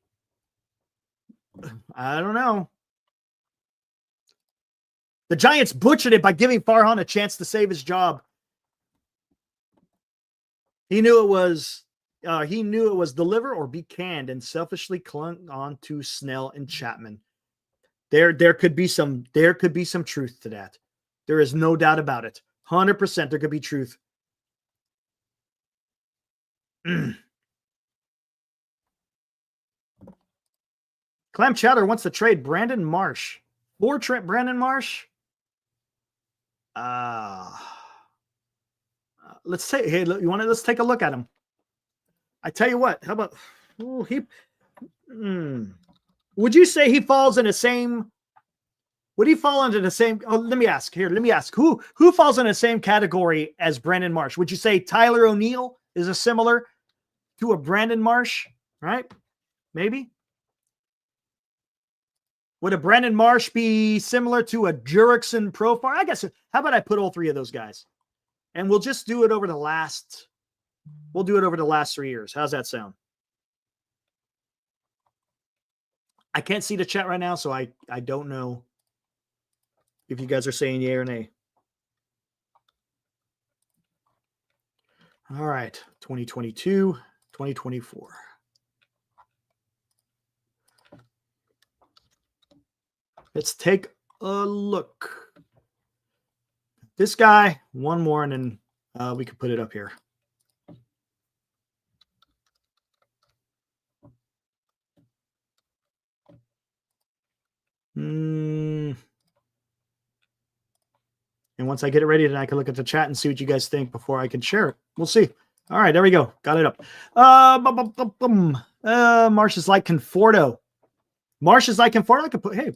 I don't know. The Giants butchered it by giving Farhan a chance to save his job. He knew it was deliver or be canned, and selfishly clung on to Snell and Chapman. There could be some truth to that. There is no doubt about it. 100% there could be truth. Clam Chowder wants to trade Brandon Marsh. For Brandon Marsh? Let's take a look at him. I tell you what, how about would you say he falls in the same? Would he fall into the same? Oh, let me ask. Who falls in the same category as Brandon Marsh? Would you say Tyler O'Neill is a similar to a Brandon Marsh? Right? Maybe. Would a Brandon Marsh be similar to a Jurickson Profar? I guess. How about I put all three of those guys, and we'll just do it over the last. We'll do it over the last 3 years. How's that sound? I can't see the chat right now, so I don't know if you guys are saying yay or nay. All right, 2022, 2024. Let's take a look. This guy, one more, and then we can put it up here. And once I get it ready, then I can look at the chat and see what you guys think before I can share it. We'll see. All right, there we go. Got it up. Marsh is like Conforto. I could put, hey,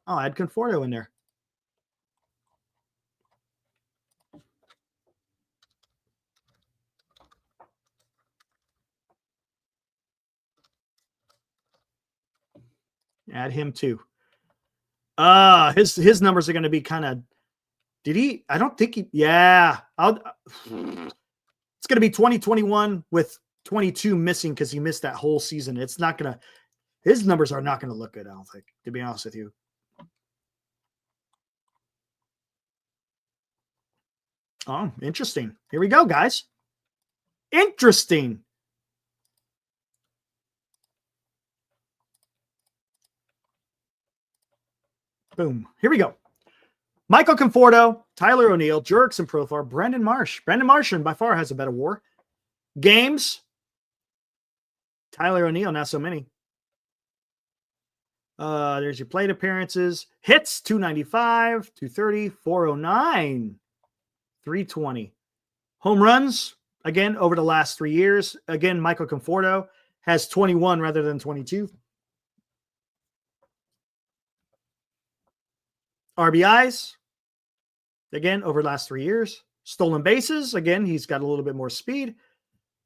I'll add Conforto in there. Add him too. His numbers are going to be kind of. Did he? I don't think he. Yeah, it's going to be 2021 with 22 missing because he missed that whole season. It's not going to. His numbers are not going to look good, I don't think, to be honest with you. Oh, interesting. Here we go, guys. Interesting. Boom. Here we go. Michael Conforto, Tyler O'Neill, Jurickson Profar, Brandon Marsh. Brandon Marsh by far has a better WAR. Games. Tyler O'Neill, not so many. There's your plate appearances. Hits, 295, 230, 409, 320. Home runs, again, over the last 3 years. Again, Michael Conforto has 21 rather than 22. RBIs, again, over the last 3 years. Stolen bases, again, he's got a little bit more speed.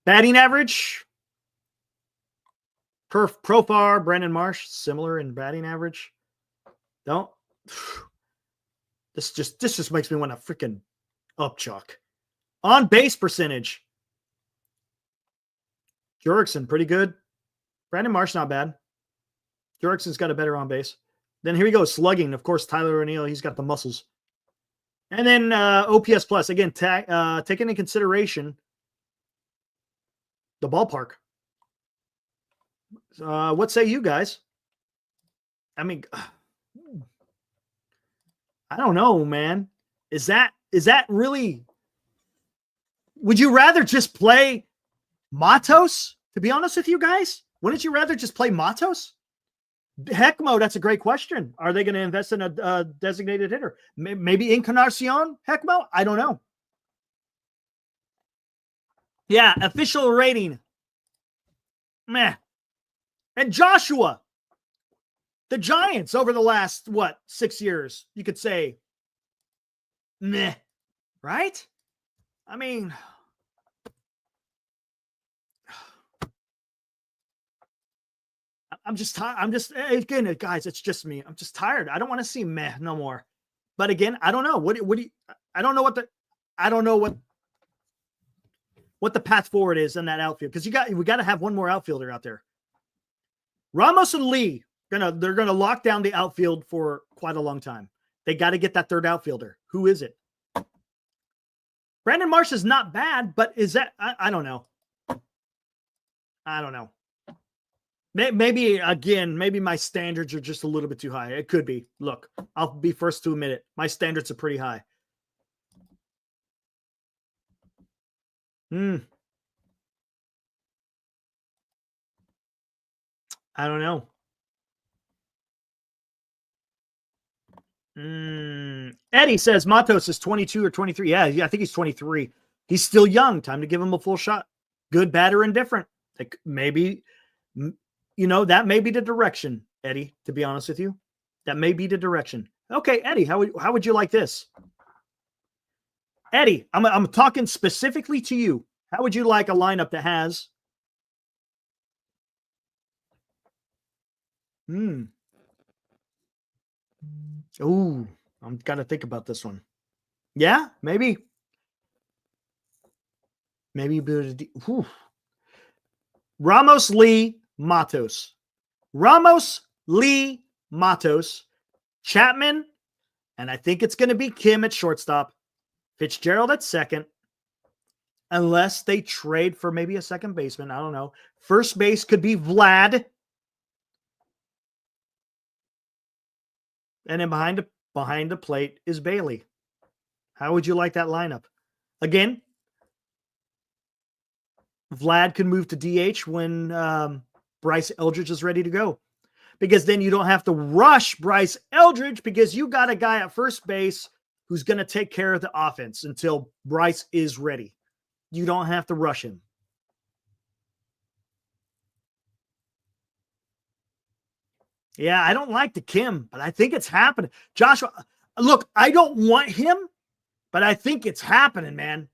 Batting average, Profar, Brandon Marsh, similar in batting average. Don't. This just makes me want to freaking upchuck. On base percentage, Jurickson, pretty good. Brandon Marsh, not bad. Jurickson's got a better on base. Then here we go, slugging. Of course, Tyler O'Neill, he's got the muscles. And then OPS plus, again, taking into consideration the ballpark. What say you guys? I mean, I don't know, man. Is that really? Would you rather just play Matos? To be honest with you guys, wouldn't you rather just play Matos? Heckmo, that's a great question. Are they going to invest in a designated hitter? Maybe Encarnacion Heckmo? I don't know. Yeah, official rating. Meh. And Joshua, the Giants over the last, 6 years, you could say, meh, right? I mean, I'm just tired. Again, guys, it's just me. I'm just tired. I don't want to see meh no more. But again, I don't know. What do you, I don't know what the path forward is in that outfield, because we got to have one more outfielder out there. Ramos and Lee, they're gonna lock down the outfield for quite a long time. They got to get that third outfielder. Who is it? Brandon Marsh is not bad, but is that? I don't know. I don't know. Maybe my standards are just a little bit too high. It could be. Look, I'll be first to admit it. My standards are pretty high. I don't know. Eddie says Matos is 22 or 23. Yeah, I think he's 23. He's still young. Time to give him a full shot. Good, bad, or indifferent. Like maybe, that may be the direction, Eddie, to be honest with you. That may be the direction. Okay, Eddie, how would you like this? Eddie, I'm talking specifically to you. How would you like a lineup that has Oh, I'm got to think about this one. Yeah, maybe. Ramos, Lee, Matos. Ramos, Lee, Matos, Chapman, and I think it's going to be Kim at shortstop, Fitzgerald at second, unless they trade for maybe a second baseman. I don't know. First base could be Vlad. And then behind the plate is Bailey. How would you like that lineup? Again, Vlad can move to DH when Bryce Eldridge is ready to go. Because then you don't have to rush Bryce Eldridge, because you got a guy at first base who's going to take care of the offense until Bryce is ready. You don't have to rush him. Yeah, I don't like the Kim, but I think it's happening. Joshua, look, I don't want him, but I think it's happening, man.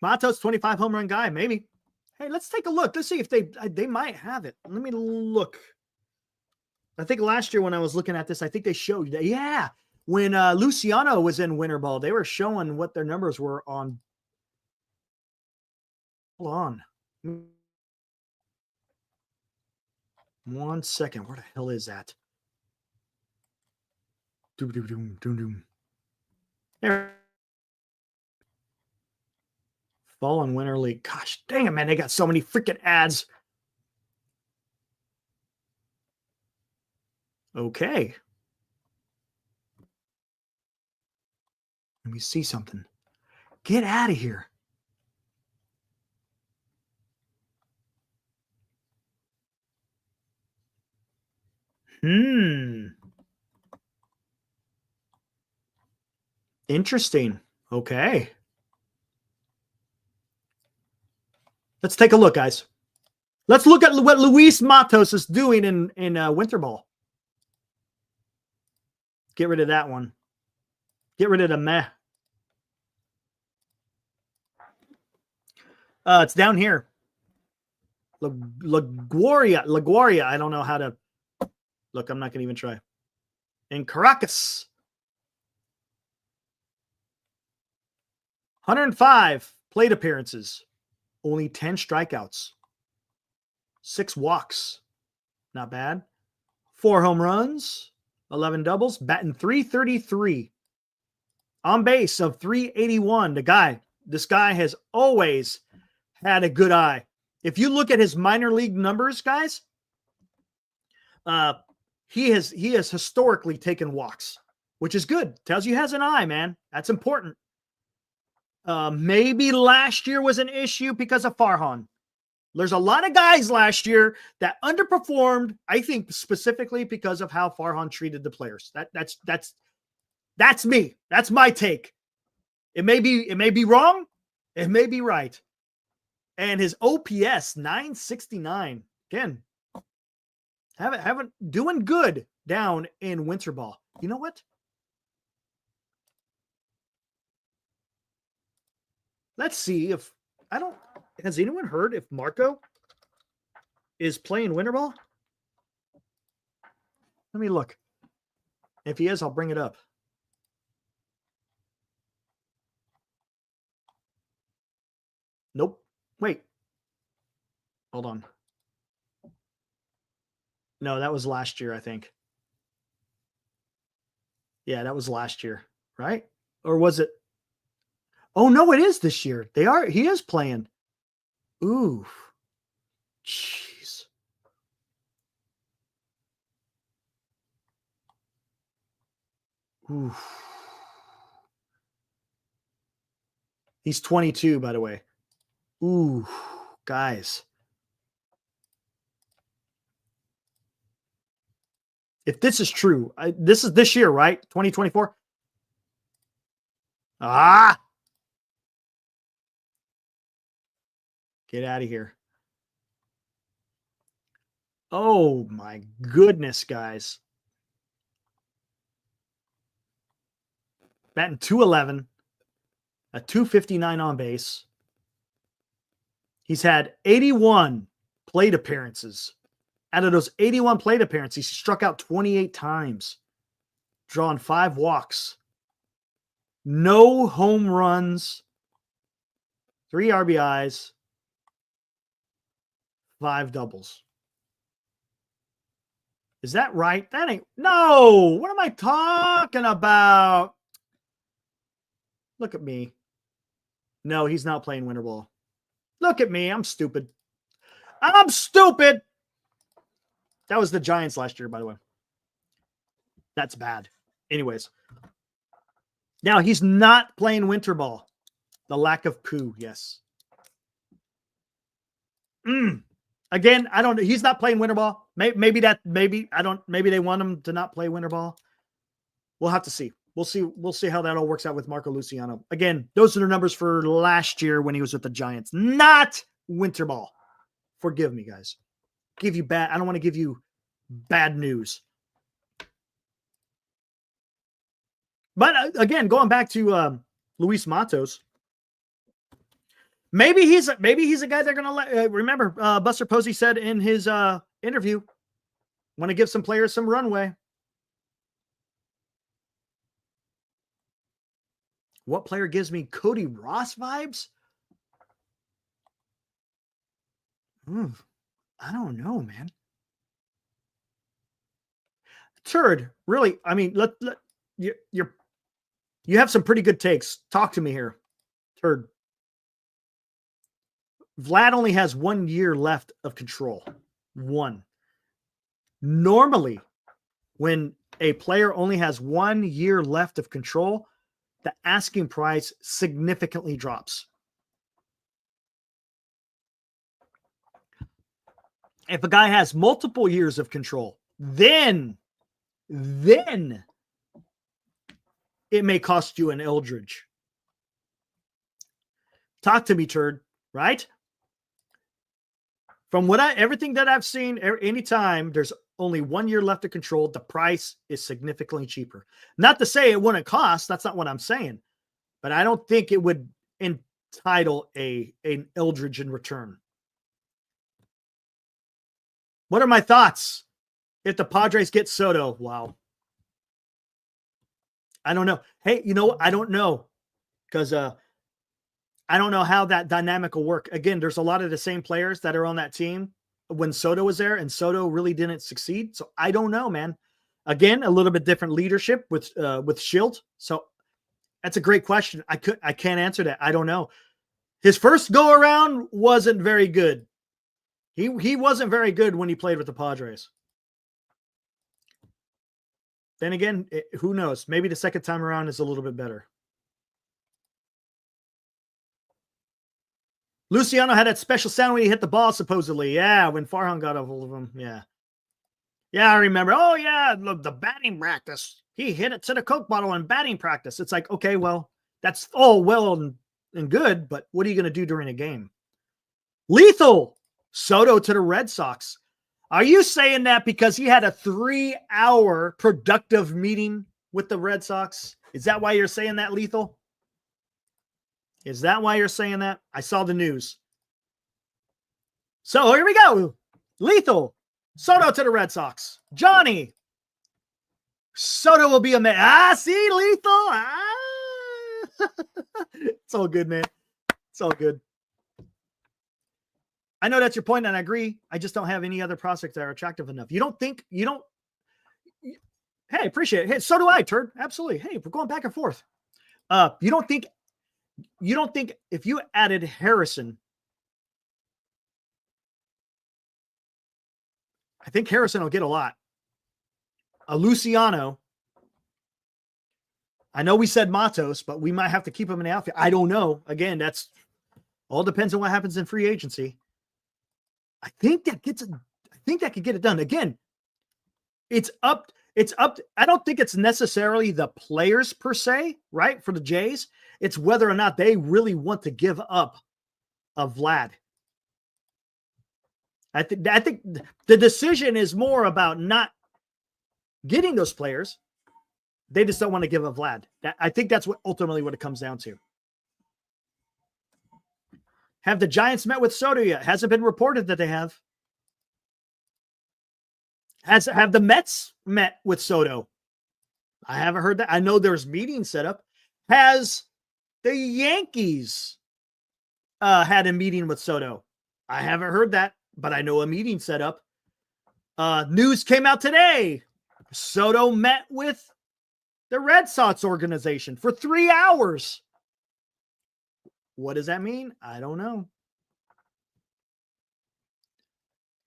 Matos, 25 home run guy, maybe. Hey, let's take a look. Let's see if they might have it. Let me look. I think last year when I was looking at this, I think they showed that. Yeah, when Luciano was in Winter Ball, they were showing what their numbers were on. Hold on. 1 second. Where the hell is that? There. Fall and Winter League. Gosh dang it, man. They got so many freaking ads. Okay. Let me see something. Get out of here. Interesting. Okay. Let's take a look, guys. Let's look at what Luis Matos is doing in Winter Ball. Get rid of that one. Get rid of the meh. It's down here. LaGuardia. I don't know how to look. I'm not going to even try. In Caracas. 105 plate appearances. Only 10 strikeouts. 6 walks. Not bad. 4 home runs. 11 doubles. Batting .333. On base of .381. This guy has always had a good eye. If you look at his minor league numbers, guys, he has historically taken walks, which is good. Tells you he has an eye, man. That's important. Maybe last year was an issue because of Farhan. There's a lot of guys last year that underperformed, I think specifically because of how Farhan treated the players. That's me. That's my take. It may be wrong. It may be right. And his OPS 969. Again, haven't doing good down in Winter Ball. You know what? Let's see if has anyone heard if Marco is playing Winter Ball? Let me look. If he is, I'll bring it up. Nope. Wait. Hold on. No, that was last year, I think. Yeah, that was last year, right? Or was it? Oh, no, it is this year. He is playing. Ooh. Jeez. Ooh. He's 22, by the way. Ooh, guys. If this is true, this is this year, right? 2024. Get out of here. Oh my goodness, guys. Batting .211, a .259 on base. He's had 81 plate appearances. Out of those 81 plate appearances, he struck out 28 times, drawn 5 walks, no home runs, 3 RBIs, 5 doubles. Is that right? That ain't. No. What am I talking about? Look at me. No, he's not playing Winter Ball. Look at me. I'm stupid. I'm stupid. That was the Giants last year, by the way. That's bad. Anyways. Now, he's not playing Winter Ball. The lack of poo, yes. Again, I don't. He's not playing Winter Ball. Maybe they want him to not play Winter Ball. We'll have to see. We'll see how that all works out with Marco Luciano. Again, those are the numbers for last year when he was with the Giants, not Winter Ball. Forgive me, guys. I don't want to give you bad news. But again, going back to Luis Matos, maybe he's a guy they're going to let. Remember, Buster Posey said in his interview, want to give some players some runway. What player gives me Cody Ross vibes? I don't know, man. Turd, really? I mean, you have some pretty good takes. Talk to me here, Turd. Vlad only has 1 year left of control. 1. Normally, when a player only has 1 year left of control, the asking price significantly drops. If a guy has multiple years of control, then it may cost you an Eldridge. Talk to me, turd, right? From everything that I've seen, anytime there's only 1 year left of control, the price is significantly cheaper. Not to say it wouldn't cost. That's not what I'm saying. But I don't think it would entitle an Eldridge in return. What are my thoughts if the Padres get Soto? Wow. I don't know. Hey, you know what? I don't know because I don't know how that dynamic will work. Again, there's a lot of the same players that are on that team when Soto was there, and Soto really didn't succeed. So I don't know, man. Again, a little bit different leadership with Schilt. So that's a great question. I can't answer that. I don't know. His first go around wasn't very good. He wasn't very good when he played with the Padres. Then again, who knows? Maybe the second time around is a little bit better. Luciano had that special sound when he hit the ball, supposedly. Yeah, when Farhan got a hold of him. Yeah. Yeah, I remember. Oh, yeah, the batting practice. He hit it to the Coke bottle in batting practice. It's like, okay, well, that's all well and good, but what are you going to do during a game? Lethal. Soto to the Red Sox. Are you saying that because he had a 3-hour productive meeting with the Red Sox? Is that why you're saying that, Lethal? Is that why you're saying that? I saw the news. So here we go. Lethal. Soto to the Red Sox. Johnny. Soto will be a man. See, Lethal. It's all good, man. It's all good. I know that's your point, and I agree. I just don't have any other prospects that are attractive enough. Hey, appreciate it. Hey, so do I, turd. Absolutely. Hey, we're going back and forth. You don't think if you added Harrison, I think Harrison will get a lot. Luciano. I know we said Matos, but we might have to keep him in the outfield. I don't know. Again, that's all depends on what happens in free agency. I think that could get it done. Again, it's up. I don't think it's necessarily the players per se, right? For the Jays, it's whether or not they really want to give up a Vlad. I think the decision is more about not getting those players. They just don't want to give up Vlad. I think that's ultimately what it comes down to. Have the Giants met with Soto yet? Hasn't been reported that they have. Have the Mets met with Soto? I haven't heard that. I know there's meetings set up. Has the Yankees had a meeting with Soto? I haven't heard that, but I know a meeting set up. News came out today. Soto met with the Red Sox organization for 3 hours. What does that mean? I don't know.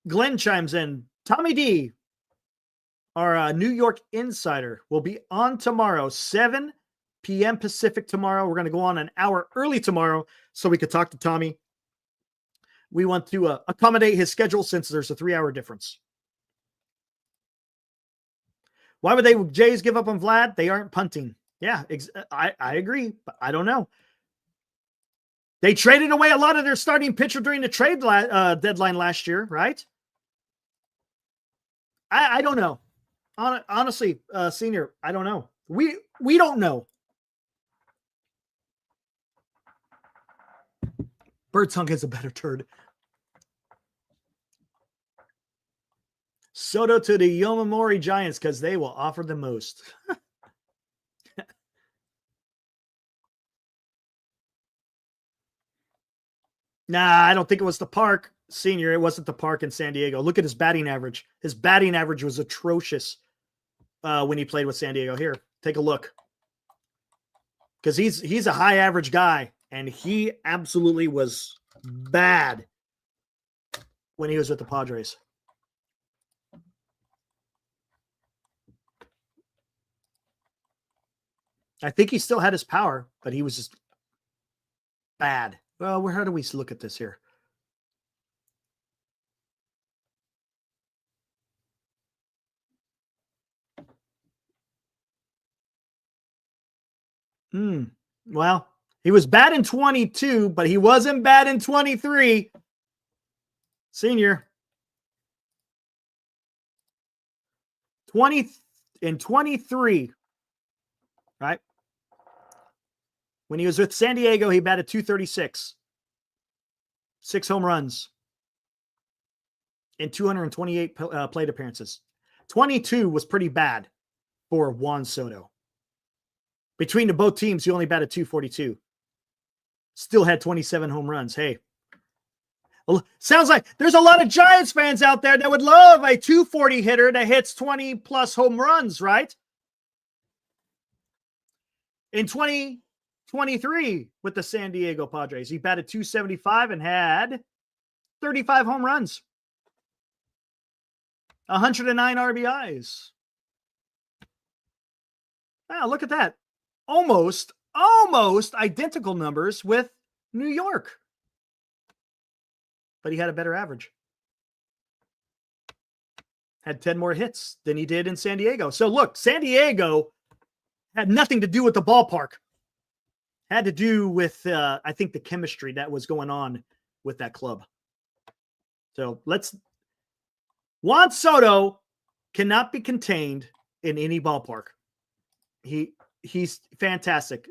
Glenn chimes in. Tommy D, our New York insider, will be on tomorrow, 7 p.m. Pacific tomorrow. We're going to go on an hour early tomorrow so we could talk to Tommy. We want to accommodate his schedule since there's a 3-hour difference. Why would they Jays give up on Vlad? They aren't punting. Yeah, I agree, but I don't know. They traded away a lot of their starting pitcher during the trade deadline last year, right? I don't know. Honestly, Senior, I don't know. We don't know. Birdsong is a better turd. Soto to the Yomamori Giants because they will offer the most. Nah, I don't think it was the park, Senior. It wasn't the park in San Diego. Look at his batting average. His batting average was atrocious when he played with San Diego. Here, take a look. Because he's a high average guy, and he absolutely was bad when he was with the Padres. I think he still had his power, but he was just bad. Well, how do we look at this here? Well, he was bad in 22, but he wasn't bad in 23. Senior. 23, right? When he was with San Diego, he batted .236. 6 home runs in 228 plate appearances. 22 was pretty bad for Juan Soto. Between the both teams, he only batted .242. Still had 27 home runs. Hey, sounds like there's a lot of Giants fans out there that would love a .240 hitter that hits 20 plus home runs, right? In 2023 with the San Diego Padres, he batted .275 and had 35 home runs, 109 RBIs. Wow, look at that. Almost identical numbers with New York. But he had a better average. Had 10 more hits than he did in San Diego. So look, San Diego had nothing to do with the ballpark. Had to do with, I think, the chemistry that was going on with that club. So Juan Soto cannot be contained in any ballpark. He's fantastic.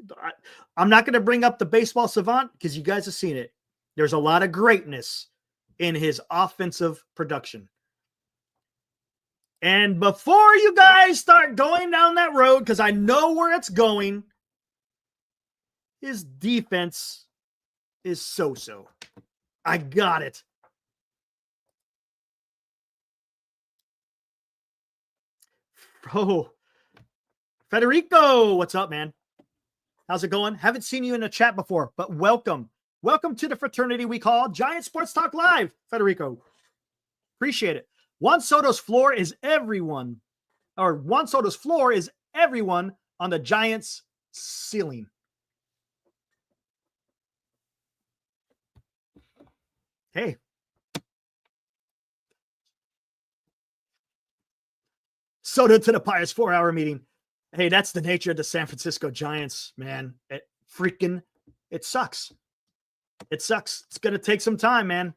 I'm not going to bring up the baseball savant because you guys have seen it. There's a lot of greatness in his offensive production. And before you guys start going down that road, because I know where it's going, his defense is so-so. I got it. Oh, Federico, what's up, man? How's it going? Haven't seen you in the chat before, but welcome. Welcome to the fraternity we call Giant Sports Talk Live, Federico. Appreciate it. Juan Soto's floor is everyone on the Giants' ceiling. Hey. Soto to the Pirates 4-hour meeting. Hey, that's the nature of the San Francisco Giants, man. It sucks. It sucks. It's going to take some time, man.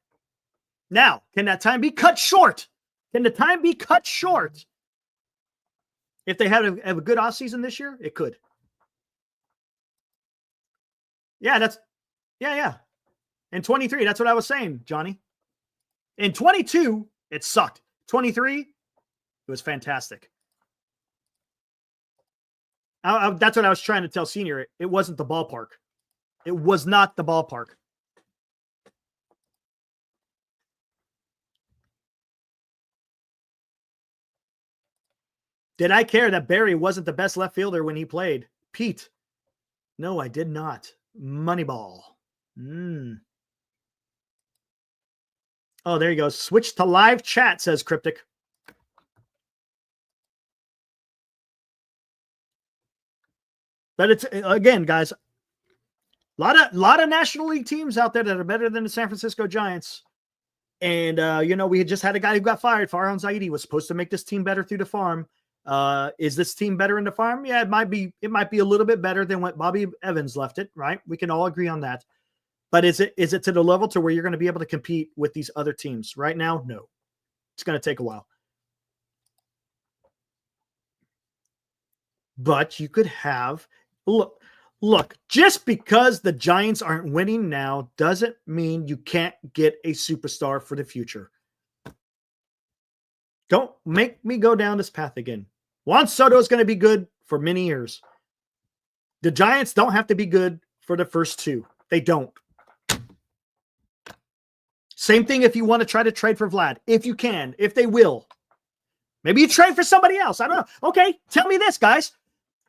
Now, can that time be cut short? Can the time be cut short? If they have a good offseason this year, it could. Yeah. In 23, that's what I was saying, Johnny. In 22, it sucked. 23, it was fantastic. That's what I was trying to tell Senior. It wasn't the ballpark. It was not the ballpark. Did I care that Barry wasn't the best left fielder when he played? Pete. No, I did not. Moneyball. Oh, there you go. Switch to live chat, says Cryptic. But it's, again, guys, a lot of National League teams out there that are better than the San Francisco Giants. And, we had just had a guy who got fired. Farhan Zaidi was supposed to make this team better through the farm. Is this team better in the farm? Yeah, it might be a little bit better than what Bobby Evans left it, right? We can all agree on that. But is it to the level to where you're going to be able to compete with these other teams? Right now, no. It's going to take a while. But you could have look, just because the Giants aren't winning now doesn't mean you can't get a superstar for the future. Don't make me go down this path again. Juan Soto is going to be good for many years. The Giants don't have to be good for the first two. They don't. Same thing if you want to try to trade for Vlad. If you can, if they will. Maybe you trade for somebody else. I don't know. Okay, tell me this, guys.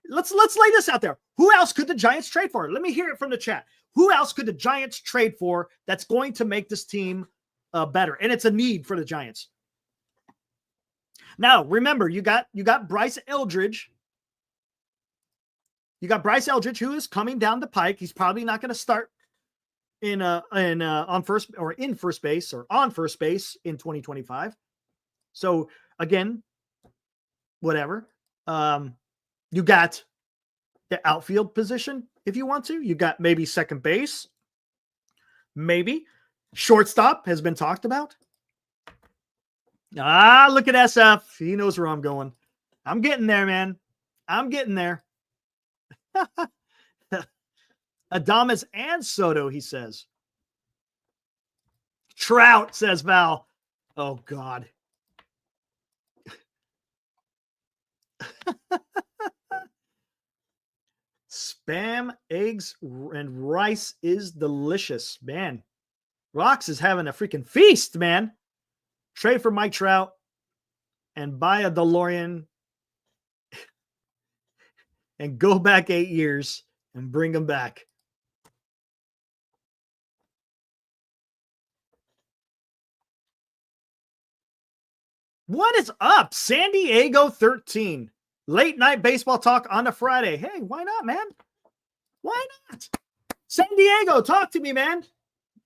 Let's lay this out there. Who else could the Giants trade for? Let me hear it from the chat. Who else could the Giants trade for that's going to make this team better? And it's a need for the Giants. Now, remember, you got Bryce Eldridge. You got Bryce Eldridge, who is coming down the pike. He's probably not going to start on first base in 2025. So again, whatever. You got the outfield position if you want to. You got maybe second base. Maybe shortstop has been talked about. Look at SF. He knows where I'm going. I'm getting there, man. I'm getting there. Adames and Soto, he says. Trout, says Val. Oh, God. Spam, eggs, and rice is delicious, man. Rox is having a freaking feast, man. Trade for Mike Trout and buy a DeLorean and go back 8 years and bring him back. What is up? San Diego 13. Late night baseball talk on a Friday. Hey, why not, man? Why not? San Diego, talk to me, man.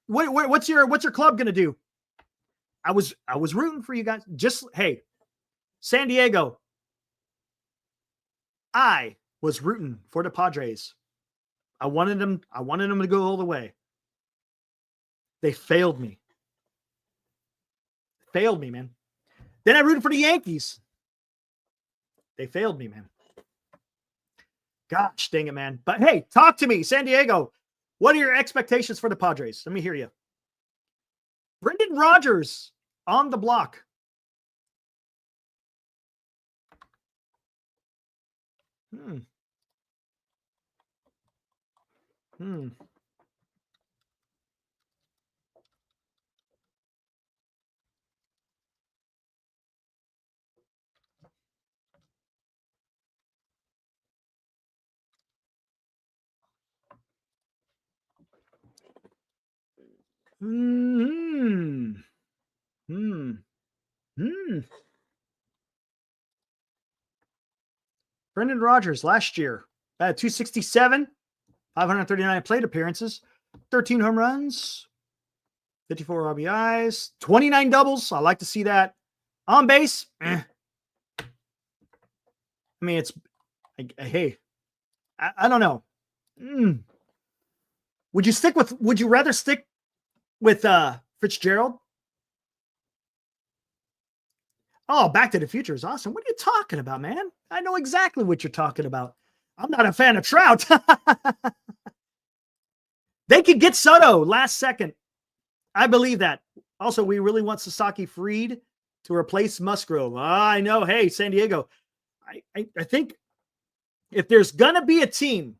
What's your club gonna do? I was rooting for you guys. Hey, San Diego. I was rooting for the Padres. I wanted them to go all the way. They failed me. Failed me, man. Then I rooted for the Yankees. They failed me, man. Gosh, dang it, man. But hey, talk to me, San Diego. What are your expectations for the Padres? Let me hear you. Brendan Rodgers on the block. Brendan Rodgers last year had 267, 539 plate appearances, 13 home runs, 54 RBIs, 29 doubles. I like to see that. On base, I mean, hey, I don't know. Would you rather stick with Fitzgerald? Oh, Back to the Future is awesome. What are you talking about, man? I know exactly what you're talking about. I'm not a fan of Trout. They could get Soto last second. I believe that. Also, we really want Sasaki freed to replace Musgrove. I know. Hey, San Diego. I think if there's going to be a team,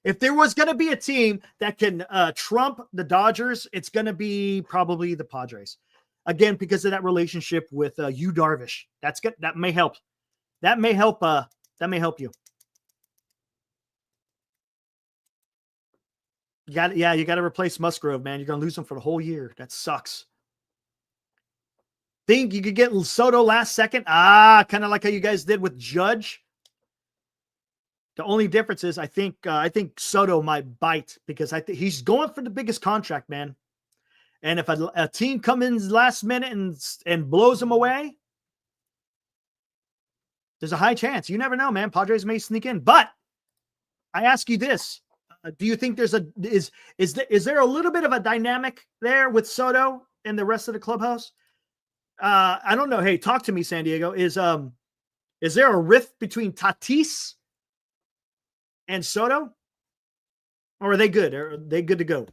if there was going to be a team that can trump the Dodgers, it's going to be probably the Padres. Again, because of that relationship with Yu Darvish. That's good. That may help. That may help you. You got to replace Musgrove, man. You're going to lose him for the whole year. That sucks. Think you could get Soto last second? Kind of like how you guys did with Judge. The only difference is I think Soto might bite because I think he's going for the biggest contract, man. And if a team comes in last minute and blows him away, there's a high chance. You never know, man. Padres may sneak in. But I ask you this: do you think is there a little bit of a dynamic there with Soto and the rest of the clubhouse? I don't know. Hey, talk to me, San Diego. Is there a rift between Tatis and Soto, or are they good? Are they good to go?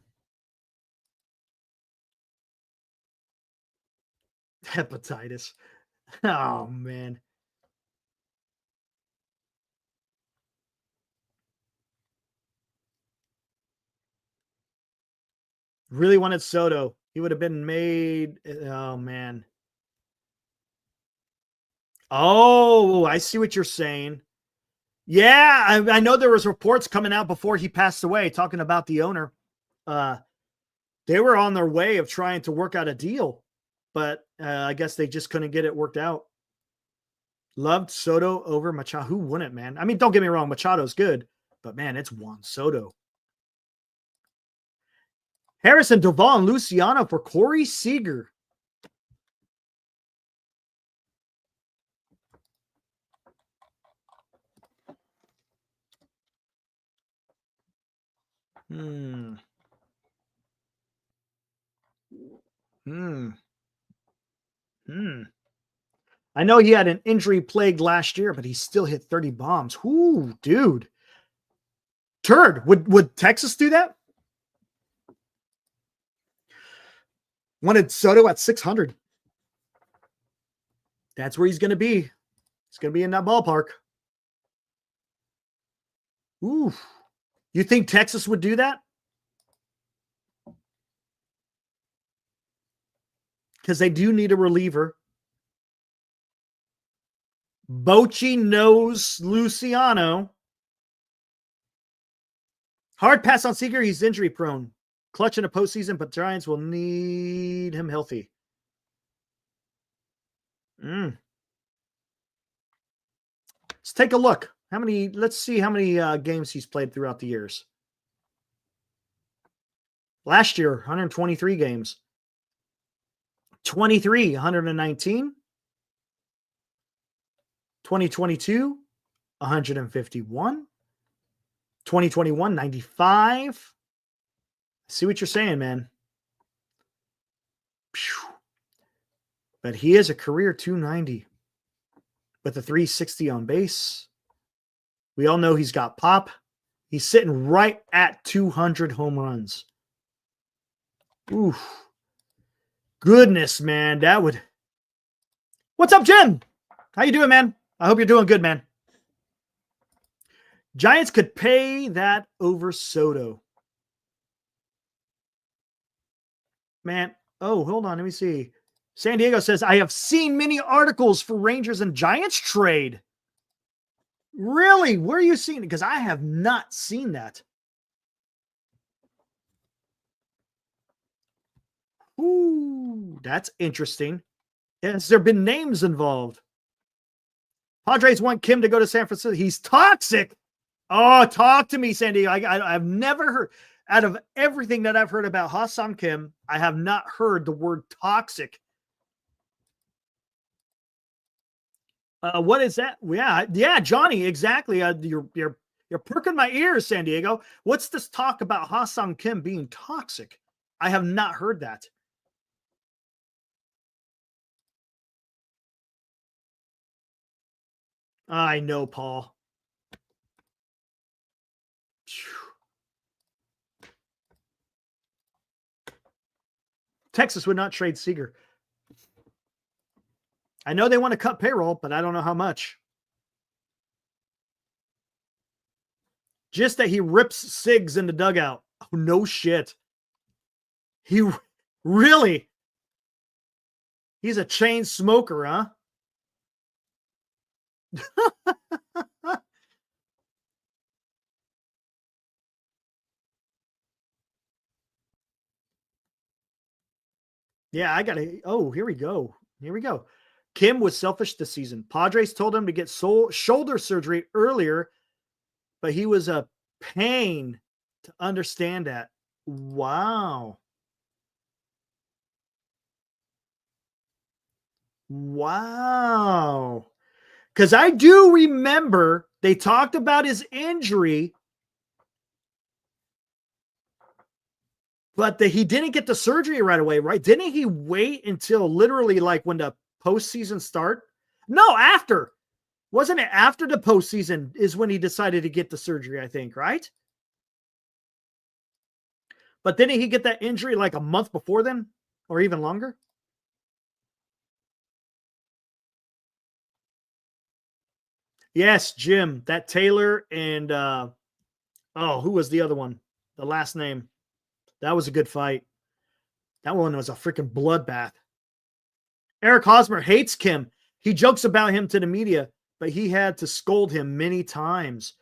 Hepatitis. Oh, man. Really wanted Soto. He would have been made. Oh, man. Oh, I see what you're saying. Yeah, I know there was reports coming out before he passed away talking about the owner. They were on their way of trying to work out a deal, but I guess they just couldn't get it worked out. Loved Soto over Machado. Who wouldn't, man? I mean, don't get me wrong, Machado's good, but man, it's Juan Soto. Harrison, Duvall, and Luciano for Corey Seager. Hmm. I know he had an injury plagued last year, but he still hit 30 bombs. Ooh, dude. Turd. Would Texas do that? Wanted Soto at 600. That's where he's going to be. He's going to be in that ballpark. Ooh. You think Texas would do that? Because they do need a reliever. Bochy knows Luciano. Hard pass on Seager. He's injury prone. Clutch in a postseason, but Giants will need him healthy. Let's take a look. Let's see how many games he's played throughout the years. Last year, 123 games. 23, 119. 2022, 151. 2021, 95. See what you're saying, man. But he is a career 290 with a 360 on base. We all know he's got pop. He's sitting right at 200 home runs. Ooh. Goodness, man. That would... What's up, Jim? How you doing, man? I hope you're doing good, man. Giants could pay that over Soto. Man, oh, hold on. Let me see. San Diego says, I have seen many articles for Rangers and Giants trade. Really? Where are you seeing it? Because I have not seen that. Ooh, that's interesting. Has there been names involved? Padres want Kim to go to San Francisco. He's toxic. Oh, talk to me, San Diego. I've never heard, out of everything that I've heard about Ha-Seong Kim, I have not heard the word toxic. What is that? Yeah, Johnny, exactly. You're perking my ears, San Diego. What's this talk about Ha-Seong Kim being toxic? I have not heard that. I know, Paul. Texas would not trade Seager. I know they want to cut payroll, but I don't know how much. Just that he rips cigs in the dugout. Oh, no shit. He really? He's a chain smoker, huh? Yeah, I got to. Oh, here we go. Here we go. Kim was selfish this season. Padres told him to get shoulder surgery earlier, but he was a pain to understand that. Wow. Wow. Because I do remember they talked about his injury, but he didn't get the surgery right away, right? Didn't he wait until literally like when the postseason start? No, after. Wasn't it after the postseason is when he decided to get the surgery, I think, right? But didn't he get that injury like a month before then or even longer? Yes, Jim, that Taylor and who was the other one? The last name. That was a good fight. That one was a freaking bloodbath. Eric Hosmer hates Kim. He jokes about him to the media, but he had to scold him many times.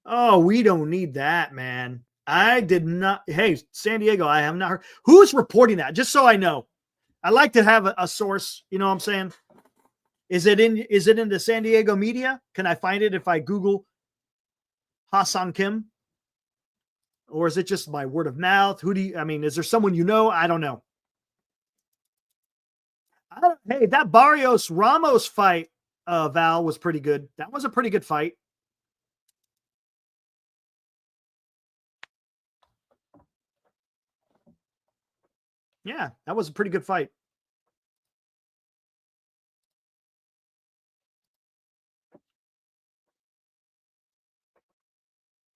Oh, we don't need that, man. I did not. Hey, San Diego, I have not heard. Who's reporting that? Just so I know. I like to have a source. You know what I'm saying? Is it in the San Diego media? Can I find it if I Google Ha-Seong Kim? Or is it just my word of mouth? Is there someone you know? I don't know. Hey, that Barrios Ramos fight, Val, was pretty good. That was a pretty good fight. Yeah, that was a pretty good fight.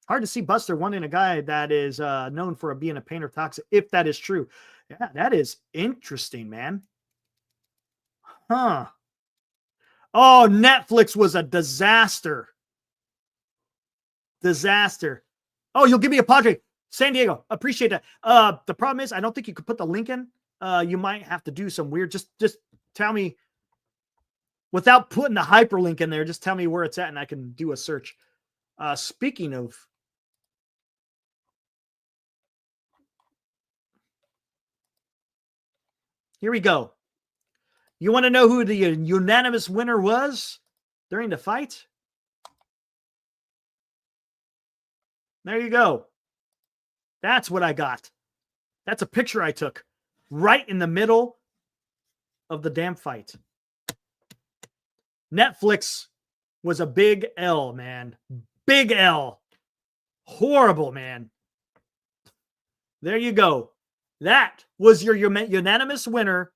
Hard to see Buster wanting a guy that is known for being a pain or toxic, if that is true. Yeah, that is interesting, man. Huh. Oh, Netflix was a disaster. Disaster. Oh, you'll give me a Padre. San Diego. Appreciate that. The problem is I don't think you could put the link in. You might have to do some weird, just tell me without putting the hyperlink in there, just tell me where it's at and I can do a search. Speaking of, here we go. You want to know who the unanimous winner was during the fight? There you go. That's what I got. That's a picture I took right in the middle of the damn fight. Netflix was a big L, man. Big L. Horrible, man. There you go. That was your unanimous winner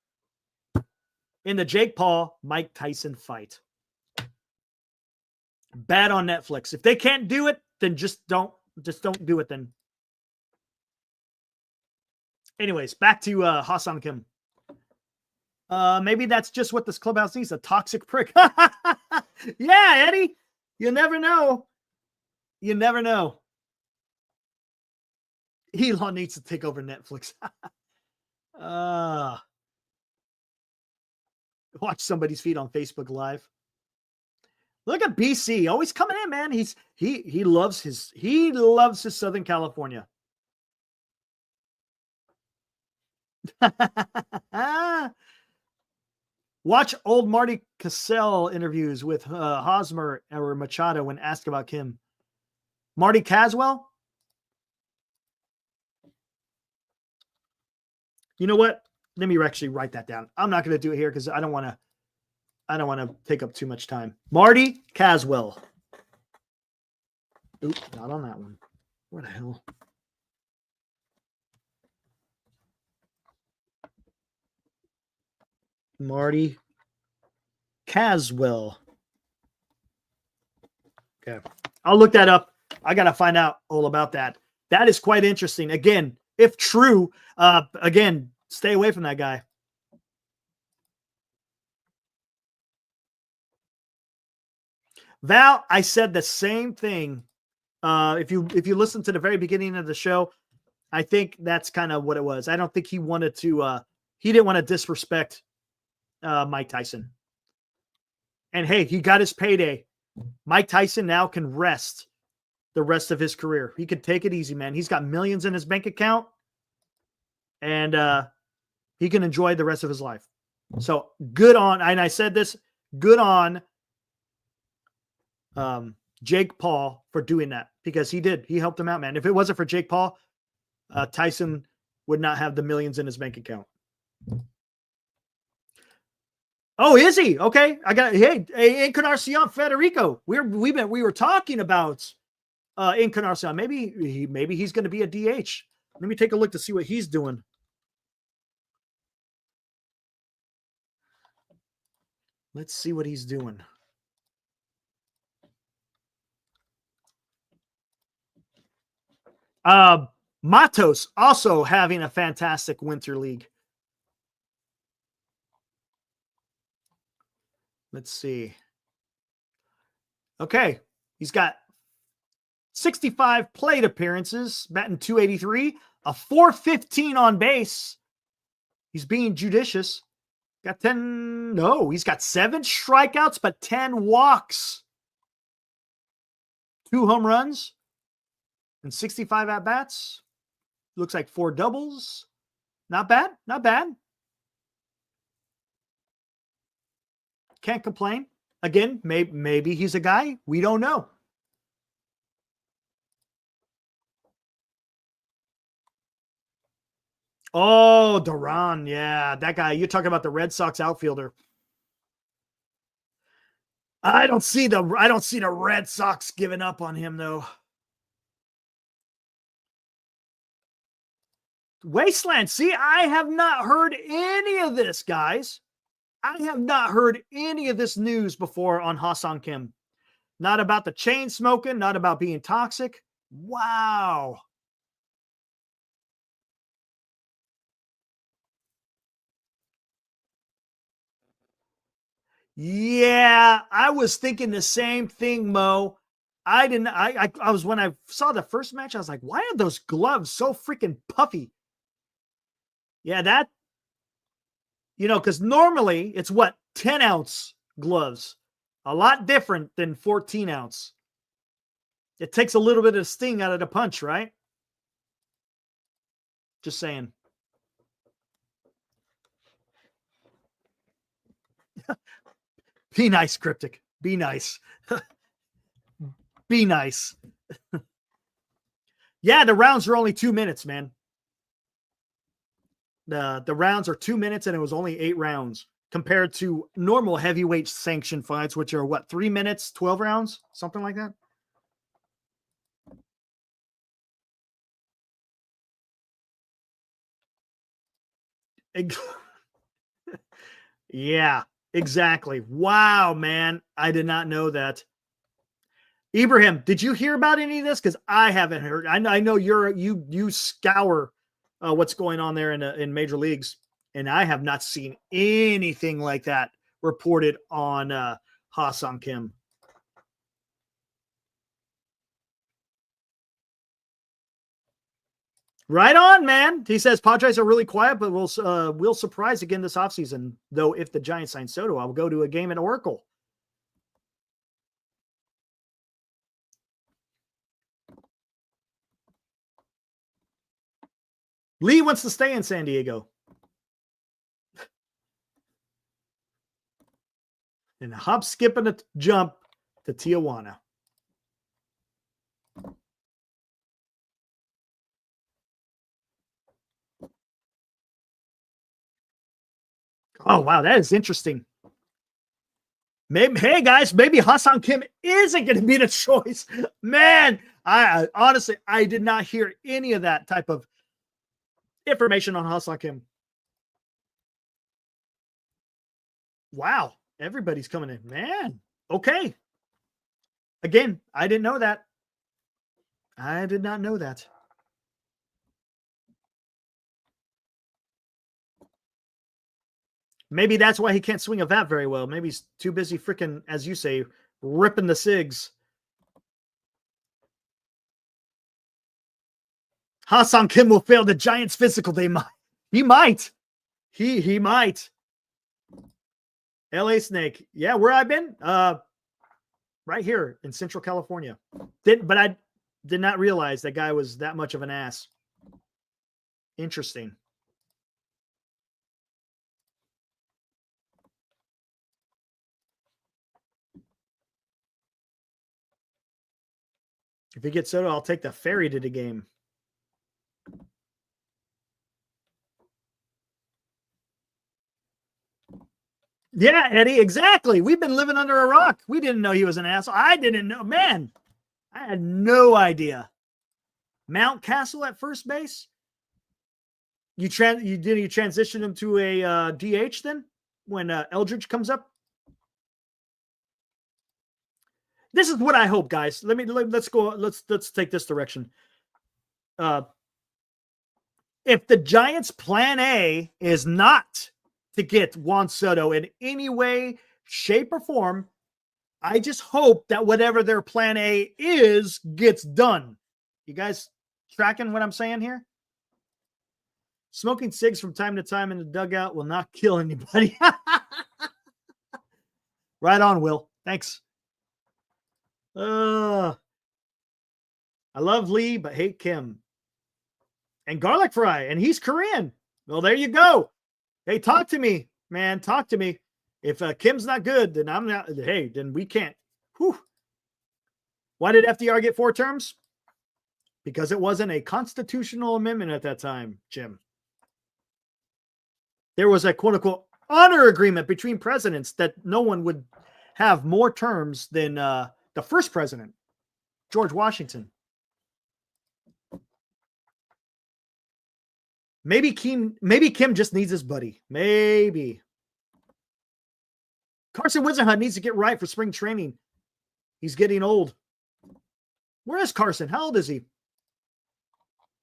in the Jake Paul, Mike Tyson fight. Bad on Netflix. If they can't do it, then just don't do it then. Anyways, back to Ha-Seong Kim. Maybe that's just what this clubhouse needs, a toxic prick. Yeah, Eddie. You never know. You never know. Elon needs to take over Netflix. Watch somebody's feed on Facebook Live. Look at BC, always coming in, man. He loves his Southern California. Watch old Marty Cassell interviews with Hosmer or Machado when asked about Kim. Marty Caswell? You know what? Let me actually write that down. I'm not going to do it here because I don't want to take up too much time. Marty Caswell. Oops, not on that one. What the hell? Marty Caswell. Okay. I'll look that up. I got to find out all about that. That is quite interesting. Again, if true, again, stay away from that guy. Val, I said the same thing. If you listen to the very beginning of the show, I think that's kind of what it was. I don't think he wanted to. He didn't want to disrespect Mike Tyson. And hey, he got his payday. Mike Tyson now can rest the rest of his career. He could take it easy, man. He's got millions in his bank account, and he can enjoy the rest of his life. So good on, and I said this, good on Jake Paul for doing that, because he did. He helped him out, man. If it wasn't for Jake Paul, Tyson would not have the millions in his bank account. Oh, is he? Okay. I got, hey, Encarnacion Federico. We were talking about Encarnacion. Maybe he's going to be a DH. Let me take a look to see what he's doing. Let's see what he's doing. Matos also having a fantastic winter league. Let's see. Okay. He's got 65 plate appearances, batting .283, a .415 on base. He's being judicious. He's got 7 strikeouts, but 10 walks. 2 home runs and 65 at-bats. Looks like 4 doubles. Not bad. Not bad. Can't complain. Again, maybe he's a guy. We don't know. Oh, Duran. Yeah, that guy. You're talking about the Red Sox outfielder. I don't see the Red Sox giving up on him though. Wasteland. See, I have not heard any of this, guys. I have not heard any of this news before on Ha-Seong Kim. Not about the chain smoking, not about being toxic. Wow. Yeah, I was thinking the same thing, Mo. I didn't. I was when I saw the first match, I was like, why are those gloves so freaking puffy? Yeah, that, because normally it's what, 10-ounce gloves, a lot different than 14-ounce. It takes a little bit of sting out of the punch, right? Just saying. Be nice, Cryptic. Be nice. Be nice. Yeah, the rounds are only 2 minutes, man. The rounds are 2 minutes, and it was only 8 rounds compared to normal heavyweight sanction fights, which are what, 3 minutes, 12 rounds, something like that. Yeah, exactly. Wow, man. I did not know that. Ibrahim, did you hear about any of this? Because I haven't heard. I know you scour what's going on there in major leagues, and I have not seen anything like that reported on Ha-Seong Kim. Right on, man. He says Padres are really quiet, but we'll surprise again this offseason. Though if the Giants sign Soto, I'll go to a game at Oracle. Lee wants to stay in San Diego. And hop, skip, and a jump to Tijuana. Oh, wow. That is interesting. Maybe, hey, guys, maybe Ha-Seong Kim isn't going to be the choice. Man, I honestly, I did not hear any of that type of information on Ha-Seong Kim. Wow. Everybody's coming in. Man, okay. Again, I didn't know that. I did not know that. Maybe that's why he can't swing a bat very well. Maybe he's too busy freaking, as you say, ripping the cigs. Ha-Seong Kim will fail the Giants physical. He might. He might. LA Snake. Yeah, where I've been? Right here in Central California. But I did not realize that guy was that much of an ass. Interesting. If he gets Soto, I'll take the ferry to the game. Yeah, Eddie, exactly. We've been living under a rock. We didn't know he was an asshole. I didn't know. Man, I had no idea. Mount Castle at first base? You transition him to a DH then when Eldridge comes up? This is what I hope, guys. Let's go. Let's take this direction. If the Giants' plan A is not to get Juan Soto in any way, shape, or form, I just hope that whatever their plan A is gets done. You guys tracking what I'm saying here? Smoking cigs from time to time in the dugout will not kill anybody. Right on, Will. Thanks. I love Lee, but hate Kim. And garlic fry, and he's Korean. Well, there you go. Hey, talk to me, man. Talk to me. If Kim's not good, then I'm not. Hey, then we can't. Whew. Why did FDR get 4 terms? Because it wasn't a constitutional amendment at that time, Jim. There was a quote unquote honor agreement between presidents that no one would have more terms than the first president, George Washington. Maybe Kim just needs his buddy. Maybe. Carson Whisenhunt needs to get right for spring training. He's getting old. Where is Carson? How old is he?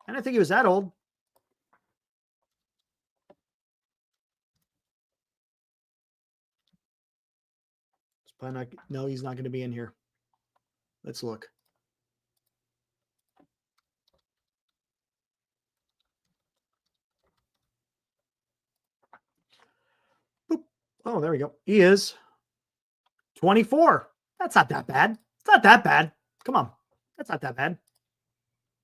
I didn't think he was that old. It's probably not, no, he's not going to be in here. Let's look. Boop. Oh, there we go. He is 24. That's not that bad. It's not that bad. Come on. That's not that bad.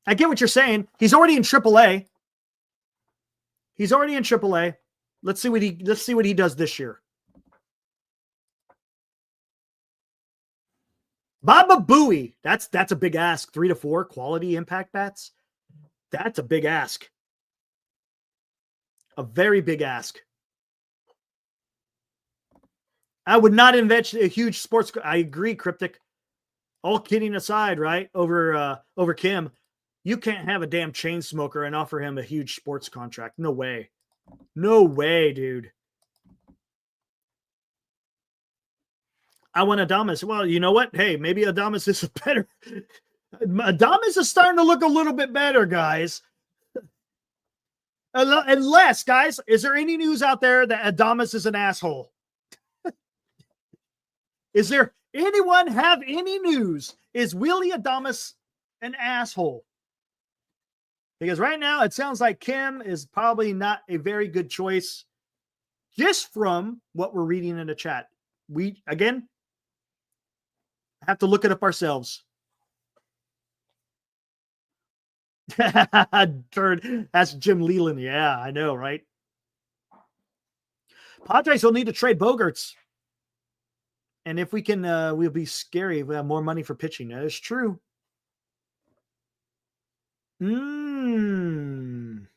I get what you're saying. He's already in AAA. He's already in AAA. Let's see what he does this year. Baba Booey. That's a big ask. 3 to 4 quality impact bats. That's a big ask. A very big ask. I would not invest a huge sports. I agree, Cryptic. All kidding aside, right? Over Kim, you can't have a damn chain smoker and offer him a huge sports contract. No way. No way, dude. I want Adames. Well, you know what? Hey, maybe Adames is better. Adames is starting to look a little bit better, guys. Unless, guys, is there any news out there that Adames is an asshole? Is there anyone have any news? Is Willie Adames an asshole? Because right now it sounds like Kim is probably not a very good choice just from what we're reading in the chat. We, again, have to look it up ourselves. Third, that's Jim Leland. Yeah, I know, right? Padres will need to trade Bogarts. And if we can, we'll be scary if we have more money for pitching. That is true. Tyson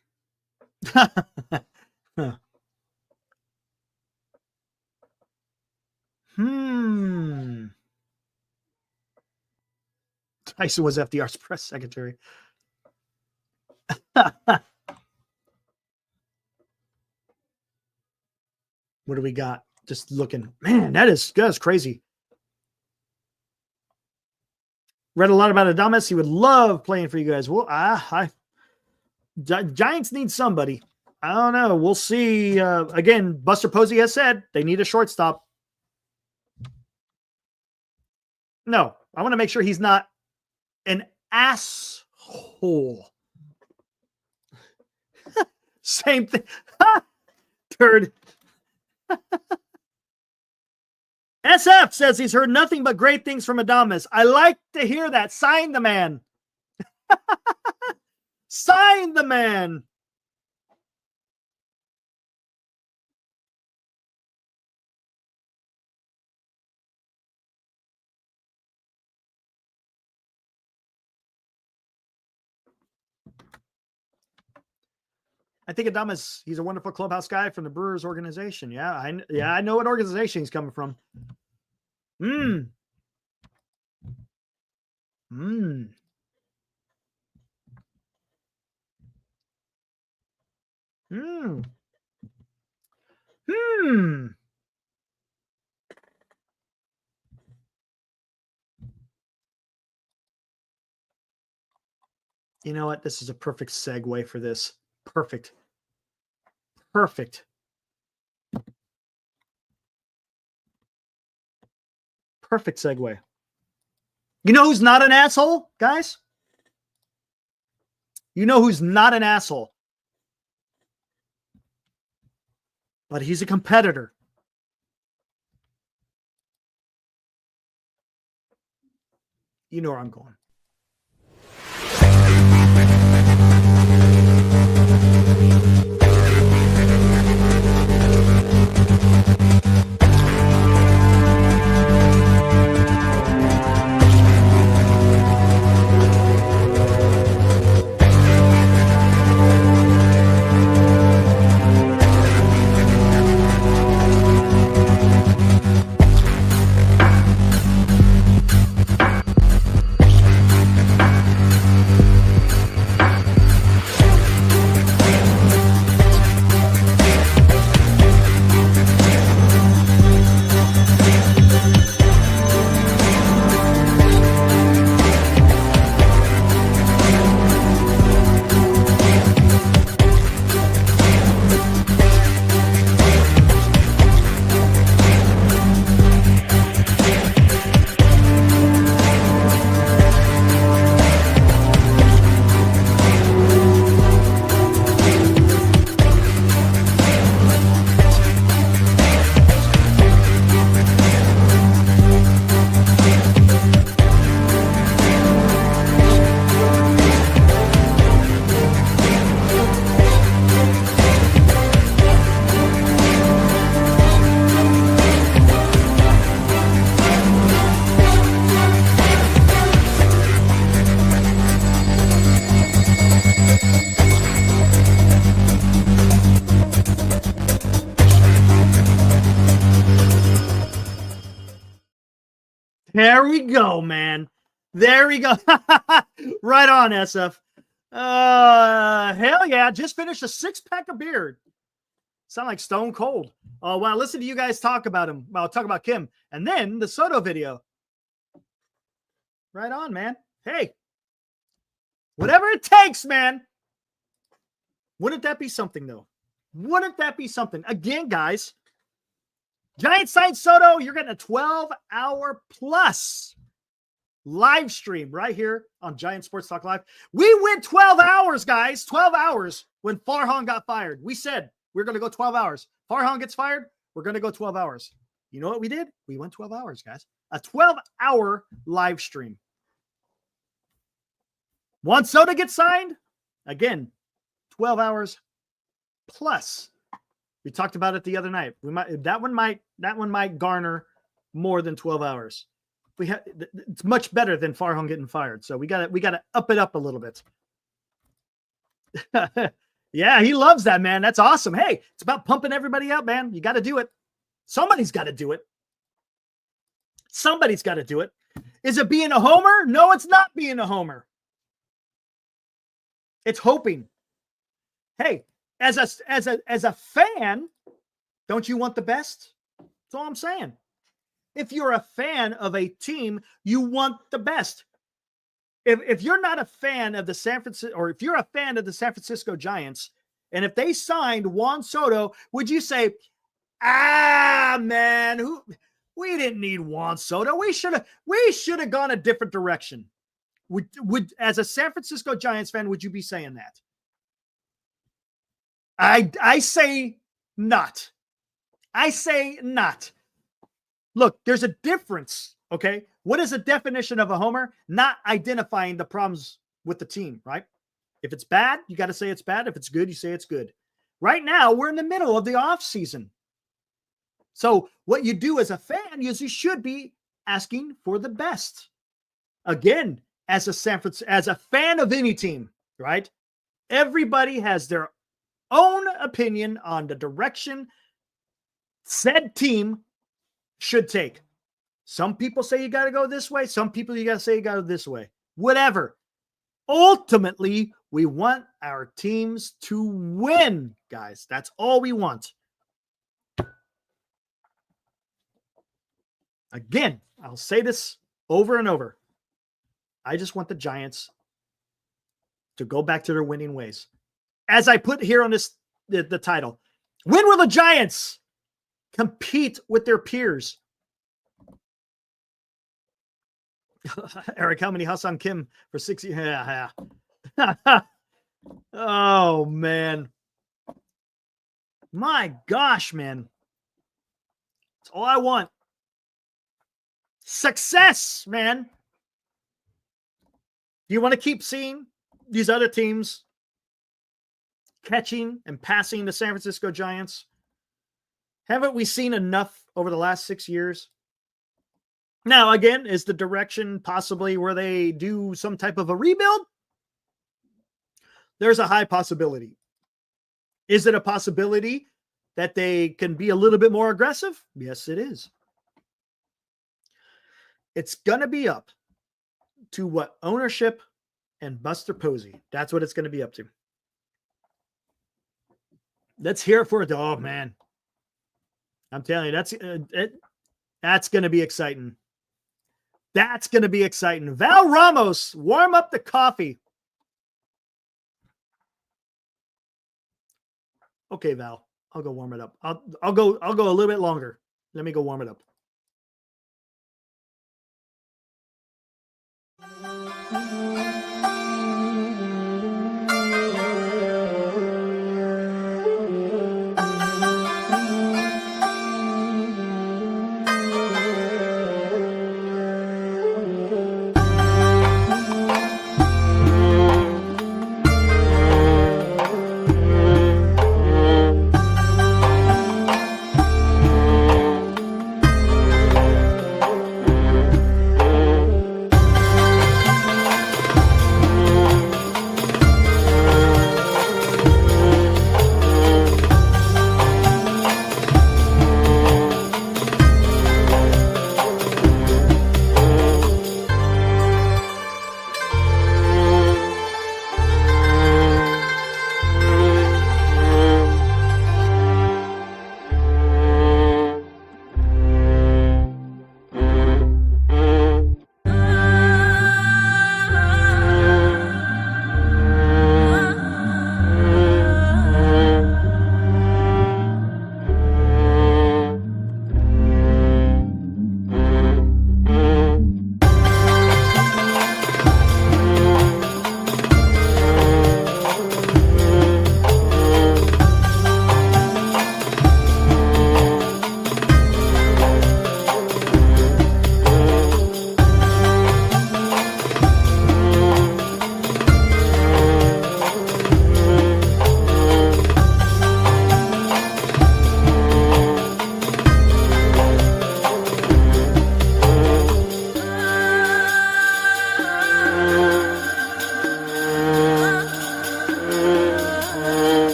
was FDR's press secretary. What do we got? Just looking. Man, that's crazy. Read a lot about Adames. He would love playing for you guys. Well, Giants need somebody. I don't know. We'll see. Again, Buster Posey has said they need a shortstop. No, I want to make sure he's not an asshole. Same thing. Third. SF says he's heard nothing but great things from Adames. I like to hear that. Sign the man. Sign the man. I think Adames, he's a wonderful clubhouse guy from the Brewers organization. Yeah, I know what organization he's coming from. You know what? This is a perfect segue for this. Perfect. Perfect segue. You know who's not an asshole, guys? You know who's not an asshole? But he's a competitor. You know where I'm going. There we go, man. There we go. Right on, SF. Hell yeah. Just finished a 6-pack of beer. Sound like Stone Cold. Oh, wow. Listen to you guys talk about him. Well, talk about Kim. And then the Soto video. Right on, man. Hey. Whatever it takes, man. Wouldn't that be something, though? Wouldn't that be something? Again, guys. Giant Side Soto, you're getting a 12-hour plus live stream right here on Giant Sports Talk Live. We went 12 hours, guys. 12 hours when Farhan got fired. We said we're going to go 12 hours. Farhan gets fired, we're going to go 12 hours. You know what we did? We went 12 hours, guys. A 12-hour live stream. Juan Soto gets signed. Again, 12 hours plus. We talked about it the other night. That one might garner more than 12 hours. It's much better than Farhan getting fired. So we got to up it up a little bit. Yeah, he loves that, man. That's awesome. Hey, it's about pumping everybody up, man. You got to do it. Somebody's got to do it. Somebody's got to do it. Is it being a homer? No, it's not being a homer. It's hoping. Hey, as a fan, don't you want the best? That's all I'm saying. If you're a fan of a team, you want the best. If you're not a fan of the if you're a fan of the San Francisco Giants, and if they signed Juan Soto, would you say, man, we didn't need Juan Soto. We should have gone a different direction. Would as a San Francisco Giants fan, would you be saying that? I say not. I say not. Look, there's a difference, okay? What is the definition of a homer? Not identifying the problems with the team, right? If it's bad, you got to say it's bad. If it's good, you say it's good. Right now, we're in the middle of the off season. So what you do as a fan is you should be asking for the best. Again, as a fan of any team, right? Everybody has their own opinion on the direction said team should take. Some people say you got to go this way. Some people you got to say you got to go this way. Whatever. Ultimately, we want our teams to win, guys. That's all we want. Again, I'll say this over and over. I just want the Giants to go back to their winning ways. As I put here on the title, when will the Giants compete with their peers? Eric, how many Hassan Kim for 6 years? Yeah. Oh, man. My gosh, man. That's all I want. Success, man. Do you want to keep seeing these other teams catching and passing the San Francisco Giants? Haven't we seen enough over the last 6 years? Now, again, is the direction possibly where they do some type of a rebuild? There's a high possibility. Is it a possibility that they can be a little bit more aggressive? Yes, it is. It's going to be up to what ownership and Buster Posey. That's what it's going to be up to. Let's hear it for it. Oh, man. I'm telling you, that's going to be exciting. That's going to be exciting. Val Ramos, warm up the coffee. Okay, Val, I'll go warm it up. I'll go a little bit longer. Let me go warm it up.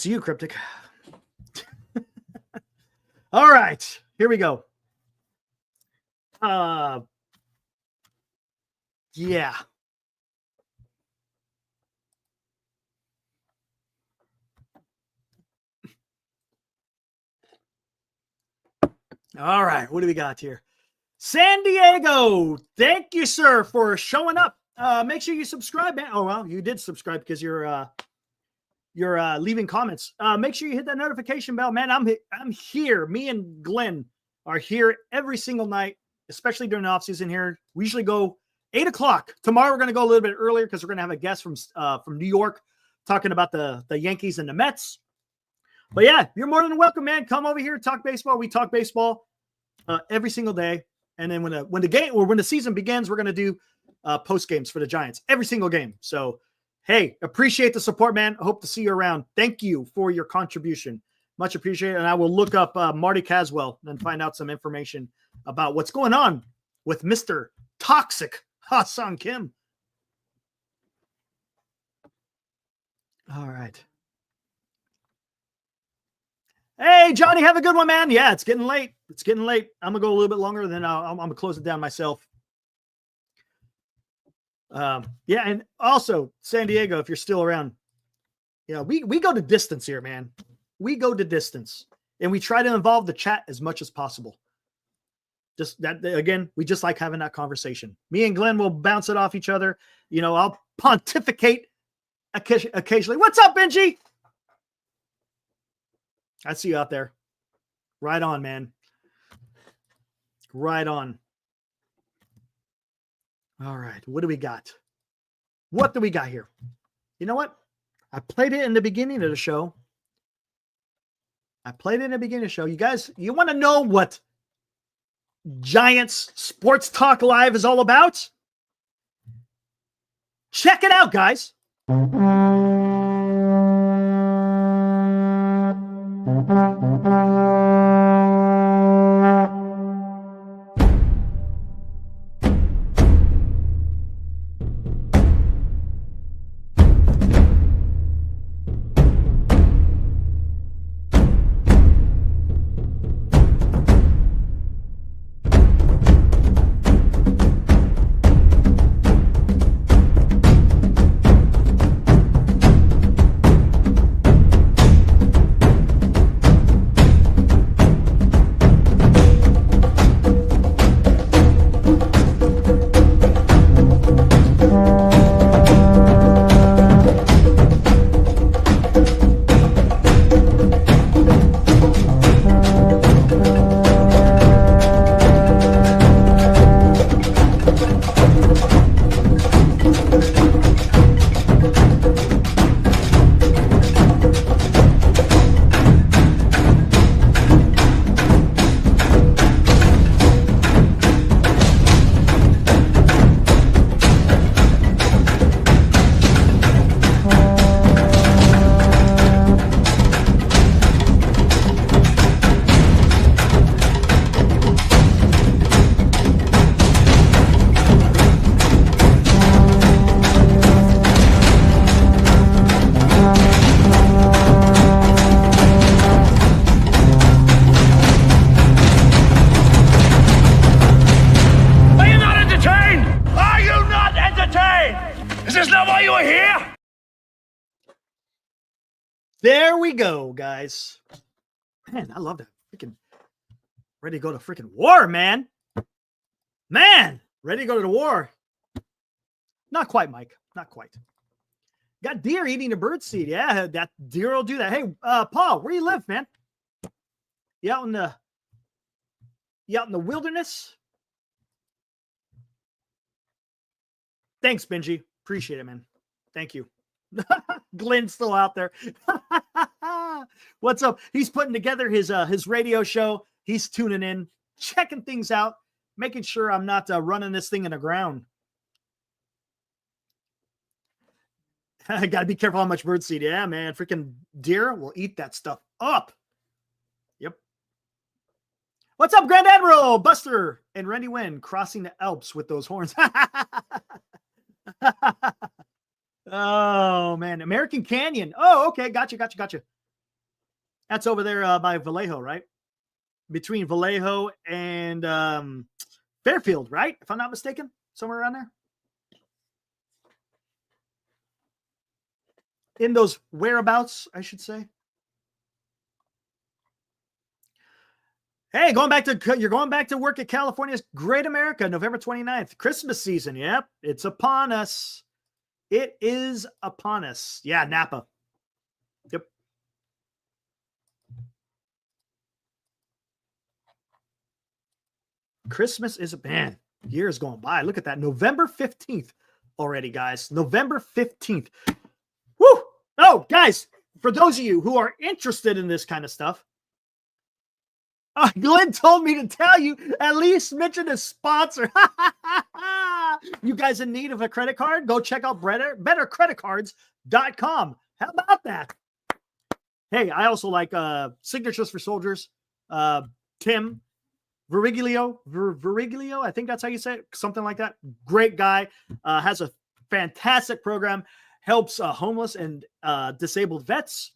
see you, Cryptic. All right, here we go. Yeah. All right, what do we got here? San Diego, thank you, sir, for showing up. Make sure you subscribe, man. Oh, well, you did subscribe because you're leaving comments. Make sure you hit that notification bell, man. I'm here. Me and Glenn are here every single night, especially during the off season here. We usually go 8 o'clock. Tomorrow we're going to go a little bit earlier because we're going to have a guest from New York talking about the Yankees and the Mets. But yeah, you're more than welcome, man. Come over here, talk baseball. We talk baseball every single day. And then when the season begins, we're going to do post games for the Giants every single game. So, hey, appreciate the support, man. I hope to see you around. Thank you for your contribution. Much appreciated. And I will look up Marty Caswell and find out some information about what's going on with Mr. Toxic Ha-Sung Kim. All right. Hey, Johnny, have a good one, man. Yeah, it's getting late. It's getting late. I'm going to go a little bit longer, then I'm going to close it down myself. Yeah, and also, San Diego, if you're still around, yeah, we go to distance here, man. We go to distance, and we try to involve the chat as much as possible. Just that, again, we just like having that conversation. Me and Glenn will bounce it off each other. You know, I'll pontificate occasionally. What's up, Benji? I see you out there. Right on, man. Right on. All right. What do we got? What do we got here? You know what? I played it in the beginning of the show. You guys, you want to know what Giants Sports Talk Live is all about? Check it out, guys. There we go, guys. Man, I love that. Freaking ready to go to freaking war, man. Man, ready to go to the war. Not quite, Mike. Not quite. Got deer eating a bird seed. Yeah, that deer will do that. Hey, Paul, where you live, man? You out in the wilderness? Thanks, Benji. Appreciate it, man. Thank you. Glenn's still out there. What's up? He's putting together his radio show. He's tuning in, checking things out, making sure I'm not running this thing in the ground. I got to be careful how much birdseed. Yeah, man. Freaking deer will eat that stuff up. Yep. What's up, Grand Admiral, Buster, and Randy Wynn crossing the Alps with those horns? Oh, man. American Canyon. Oh, okay. Gotcha. That's over there by Vallejo, right? Between Vallejo and Fairfield, right? If I'm not mistaken, somewhere around there. In those whereabouts, I should say. Hey, you're going back to work at California's Great America, November 29th, Christmas season. Yep, it's upon us. It is upon us. Yeah, Napa. Yep. Christmas is a man. Years going by. Look at that. November 15th already, guys. November 15th. Woo! Oh, guys, for those of you who are interested in this kind of stuff, Glenn told me to tell you, at least mention a sponsor. You guys in need of a credit card? Go check out bettercreditcards.com. How about that? Hey, I also like Signatures for Soldiers. Tim Veriglio, I think that's how you say it. Something like that. Great guy. Has a fantastic program. Helps homeless and disabled vets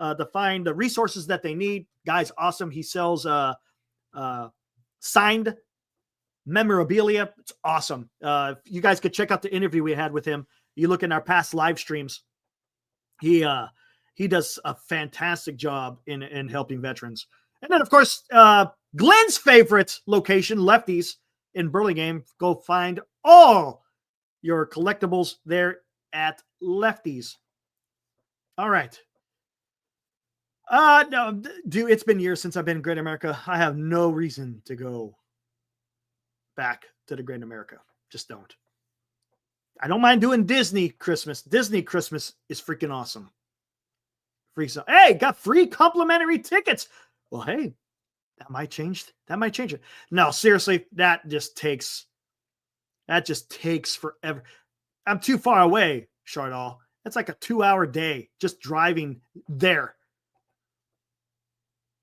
to find the resources that they need. Guy's awesome. He sells signed memorabilia. It's awesome. You guys could check out the interview we had with him. You look in our past live streams. He does a fantastic job in helping veterans. And then, of course, Glenn's favorite location, Lefties in Burlingame. Go find all your collectibles there at Lefties. All right. No, dude, it's been years since I've been in Great America. I have no reason to go back to the Great America. Just don't. I don't mind doing Disney Christmas. Disney Christmas is freaking awesome. Hey, got free complimentary tickets. Well, hey, that might change it. No, seriously, that just takes forever. I'm too far away, Chardal. That's like a 2-hour day just driving there.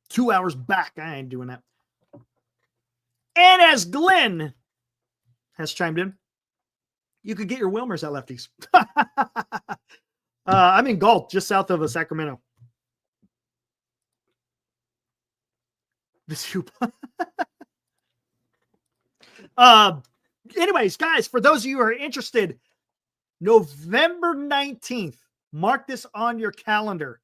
2 hours back. I ain't doing that. And as Glenn has chimed in, you could get your Wilmers at Lefties. I'm in Galt, just south of Sacramento. Anyways, guys, for those of you who are interested, November 19th, mark this on your calendar.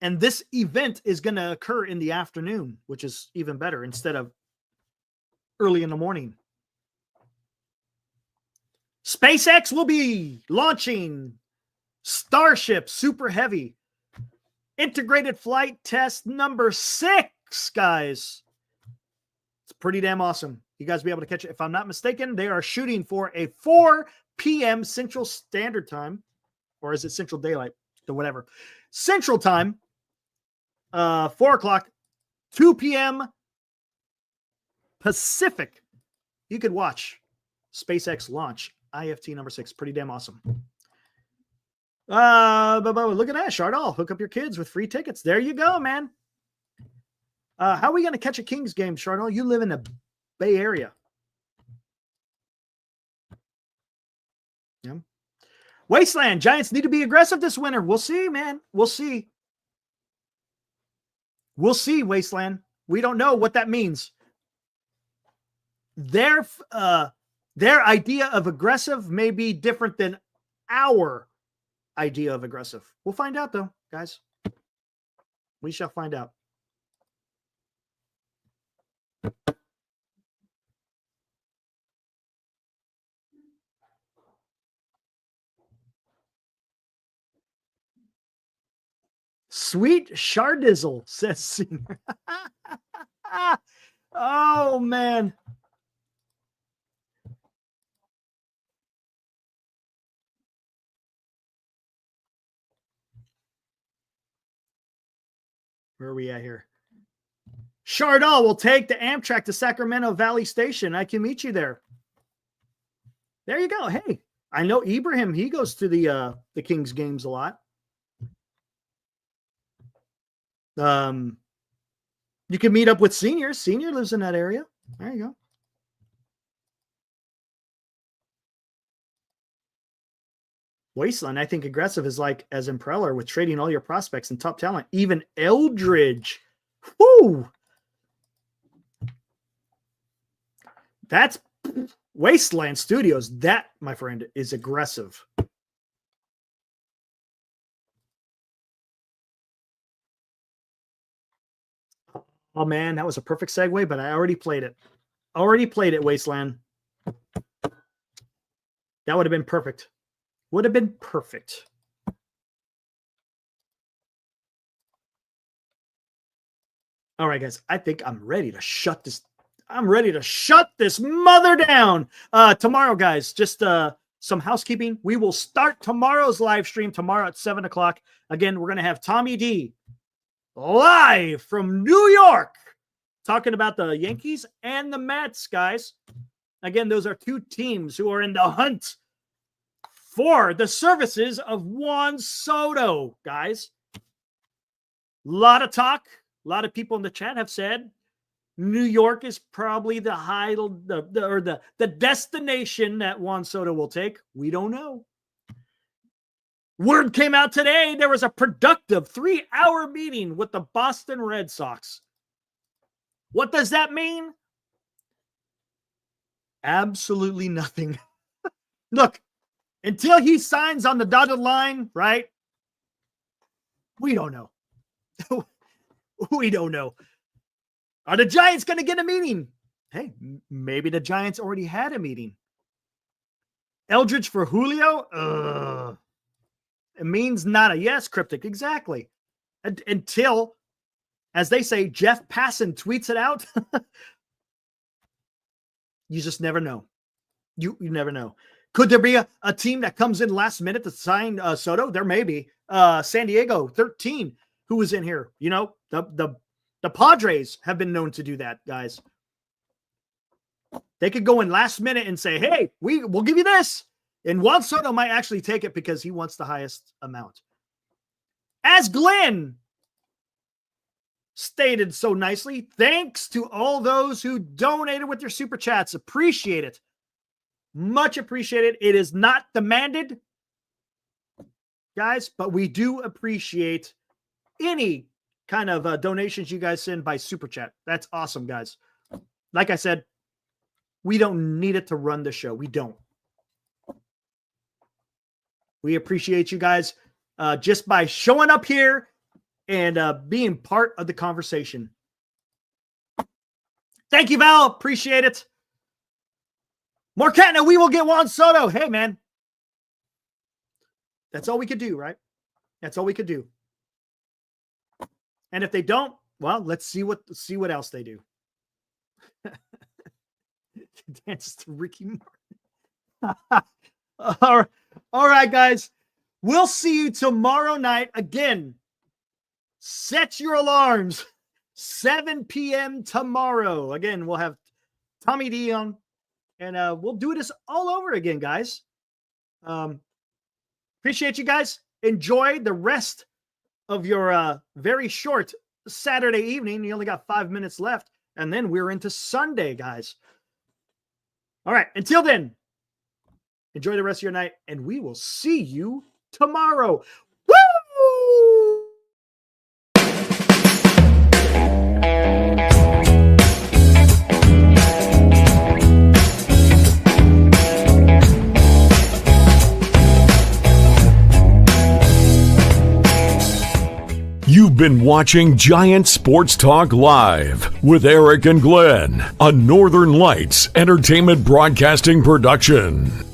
And this event is going to occur in the afternoon, which is even better instead of early in the morning. SpaceX will be launching Starship Super Heavy integrated flight test number 6, guys. It's pretty damn awesome. You guys will be able to catch it. If I'm not mistaken, they are shooting for a 4 p.m. Central Standard Time, or is it Central Daylight? Or whatever. Central Time, 4 o'clock, 2 p.m. Pacific. You could watch SpaceX launch IFT number 6. Pretty damn awesome. But look at that, Chardal. Hook up your kids with free tickets. There you go, man. How are we going to catch a Kings game, Chardal? You live in the Bay Area. Yeah. Wasteland. Giants need to be aggressive this winter. We'll see, man. We'll see. We'll see, Wasteland. We don't know what that means. Their idea of aggressive may be different than our idea of aggressive. We'll find out, though, guys. We shall find out. Sweet Shardizzle, says Senior. Oh, man. Where are we at here? Chardal will take the Amtrak to Sacramento Valley Station. I can meet you there. There you go. Hey, I know Ibrahim. He goes to the Kings games a lot. You can meet up with Senior. Senior lives in that area. There you go. Wasteland, I think aggressive is like as Impeller with trading all your prospects and top talent, even Eldridge. Whoo! That's Wasteland Studios. That, my friend, is aggressive. Oh man, that was a perfect segue, but I already played it. Wasteland. That would have been perfect. Would have been perfect. All right, guys. I think I'm ready to shut this. I'm ready to shut this mother down. Tomorrow, guys, just some housekeeping. We will start tomorrow's live stream tomorrow at 7 o'clock. Again, we're going to have Tommy D live from New York talking about the Yankees and the Mets, guys. Again, those are two teams who are in the hunt for the services of Juan Soto, guys. A lot of talk. A lot of people in the chat have said New York is probably the destination that Juan Soto will take. We don't know. Word came out today. There was a productive 3-hour meeting with the Boston Red Sox. What does that mean? Absolutely nothing. Look, until he signs on the dotted line, right? We don't know. We don't know. Are the Giants going to get a meeting? Hey, maybe the Giants already had a meeting. Eldridge for Julio? It means not a yes, Cryptic. Exactly. Until, as they say, Jeff Passan tweets it out. You just never know. You never know. Could there be a team that comes in last minute to sign Soto? There may be. San Diego 13, who was in here. You know, the Padres have been known to do that, guys. They could go in last minute and say, hey, we'll give you this. And Juan Soto might actually take it because he wants the highest amount. As Glenn stated so nicely, thanks to all those who donated with their super chats. Appreciate it. Much appreciated. It is not demanded, guys, but we do appreciate any kind of donations you guys send by super chat. That's awesome, guys. Like I said, we don't need it to run the show. We don't. We appreciate you guys just by showing up here and being part of the conversation. Thank you, Val. Appreciate it. Marquette, we will get Juan Soto. Hey, man. That's all we could do, right? That's all we could do. And if they don't, well, let's see what else they do. Dance to Ricky Martin. All right, guys. We'll see you tomorrow night. Again, set your alarms. 7 p.m. tomorrow. Again, we'll have Tommy D on, and we'll do this all over again, guys. Appreciate you guys. Enjoy the rest of your very short Saturday evening. You only got 5 minutes left, and then we're into Sunday, guys. All right. Until then, enjoy the rest of your night, and we will see you tomorrow. Woo!
You've been watching Giant Sports Talk Live with Eric and Glenn, a Northern Lights Entertainment Broadcasting production.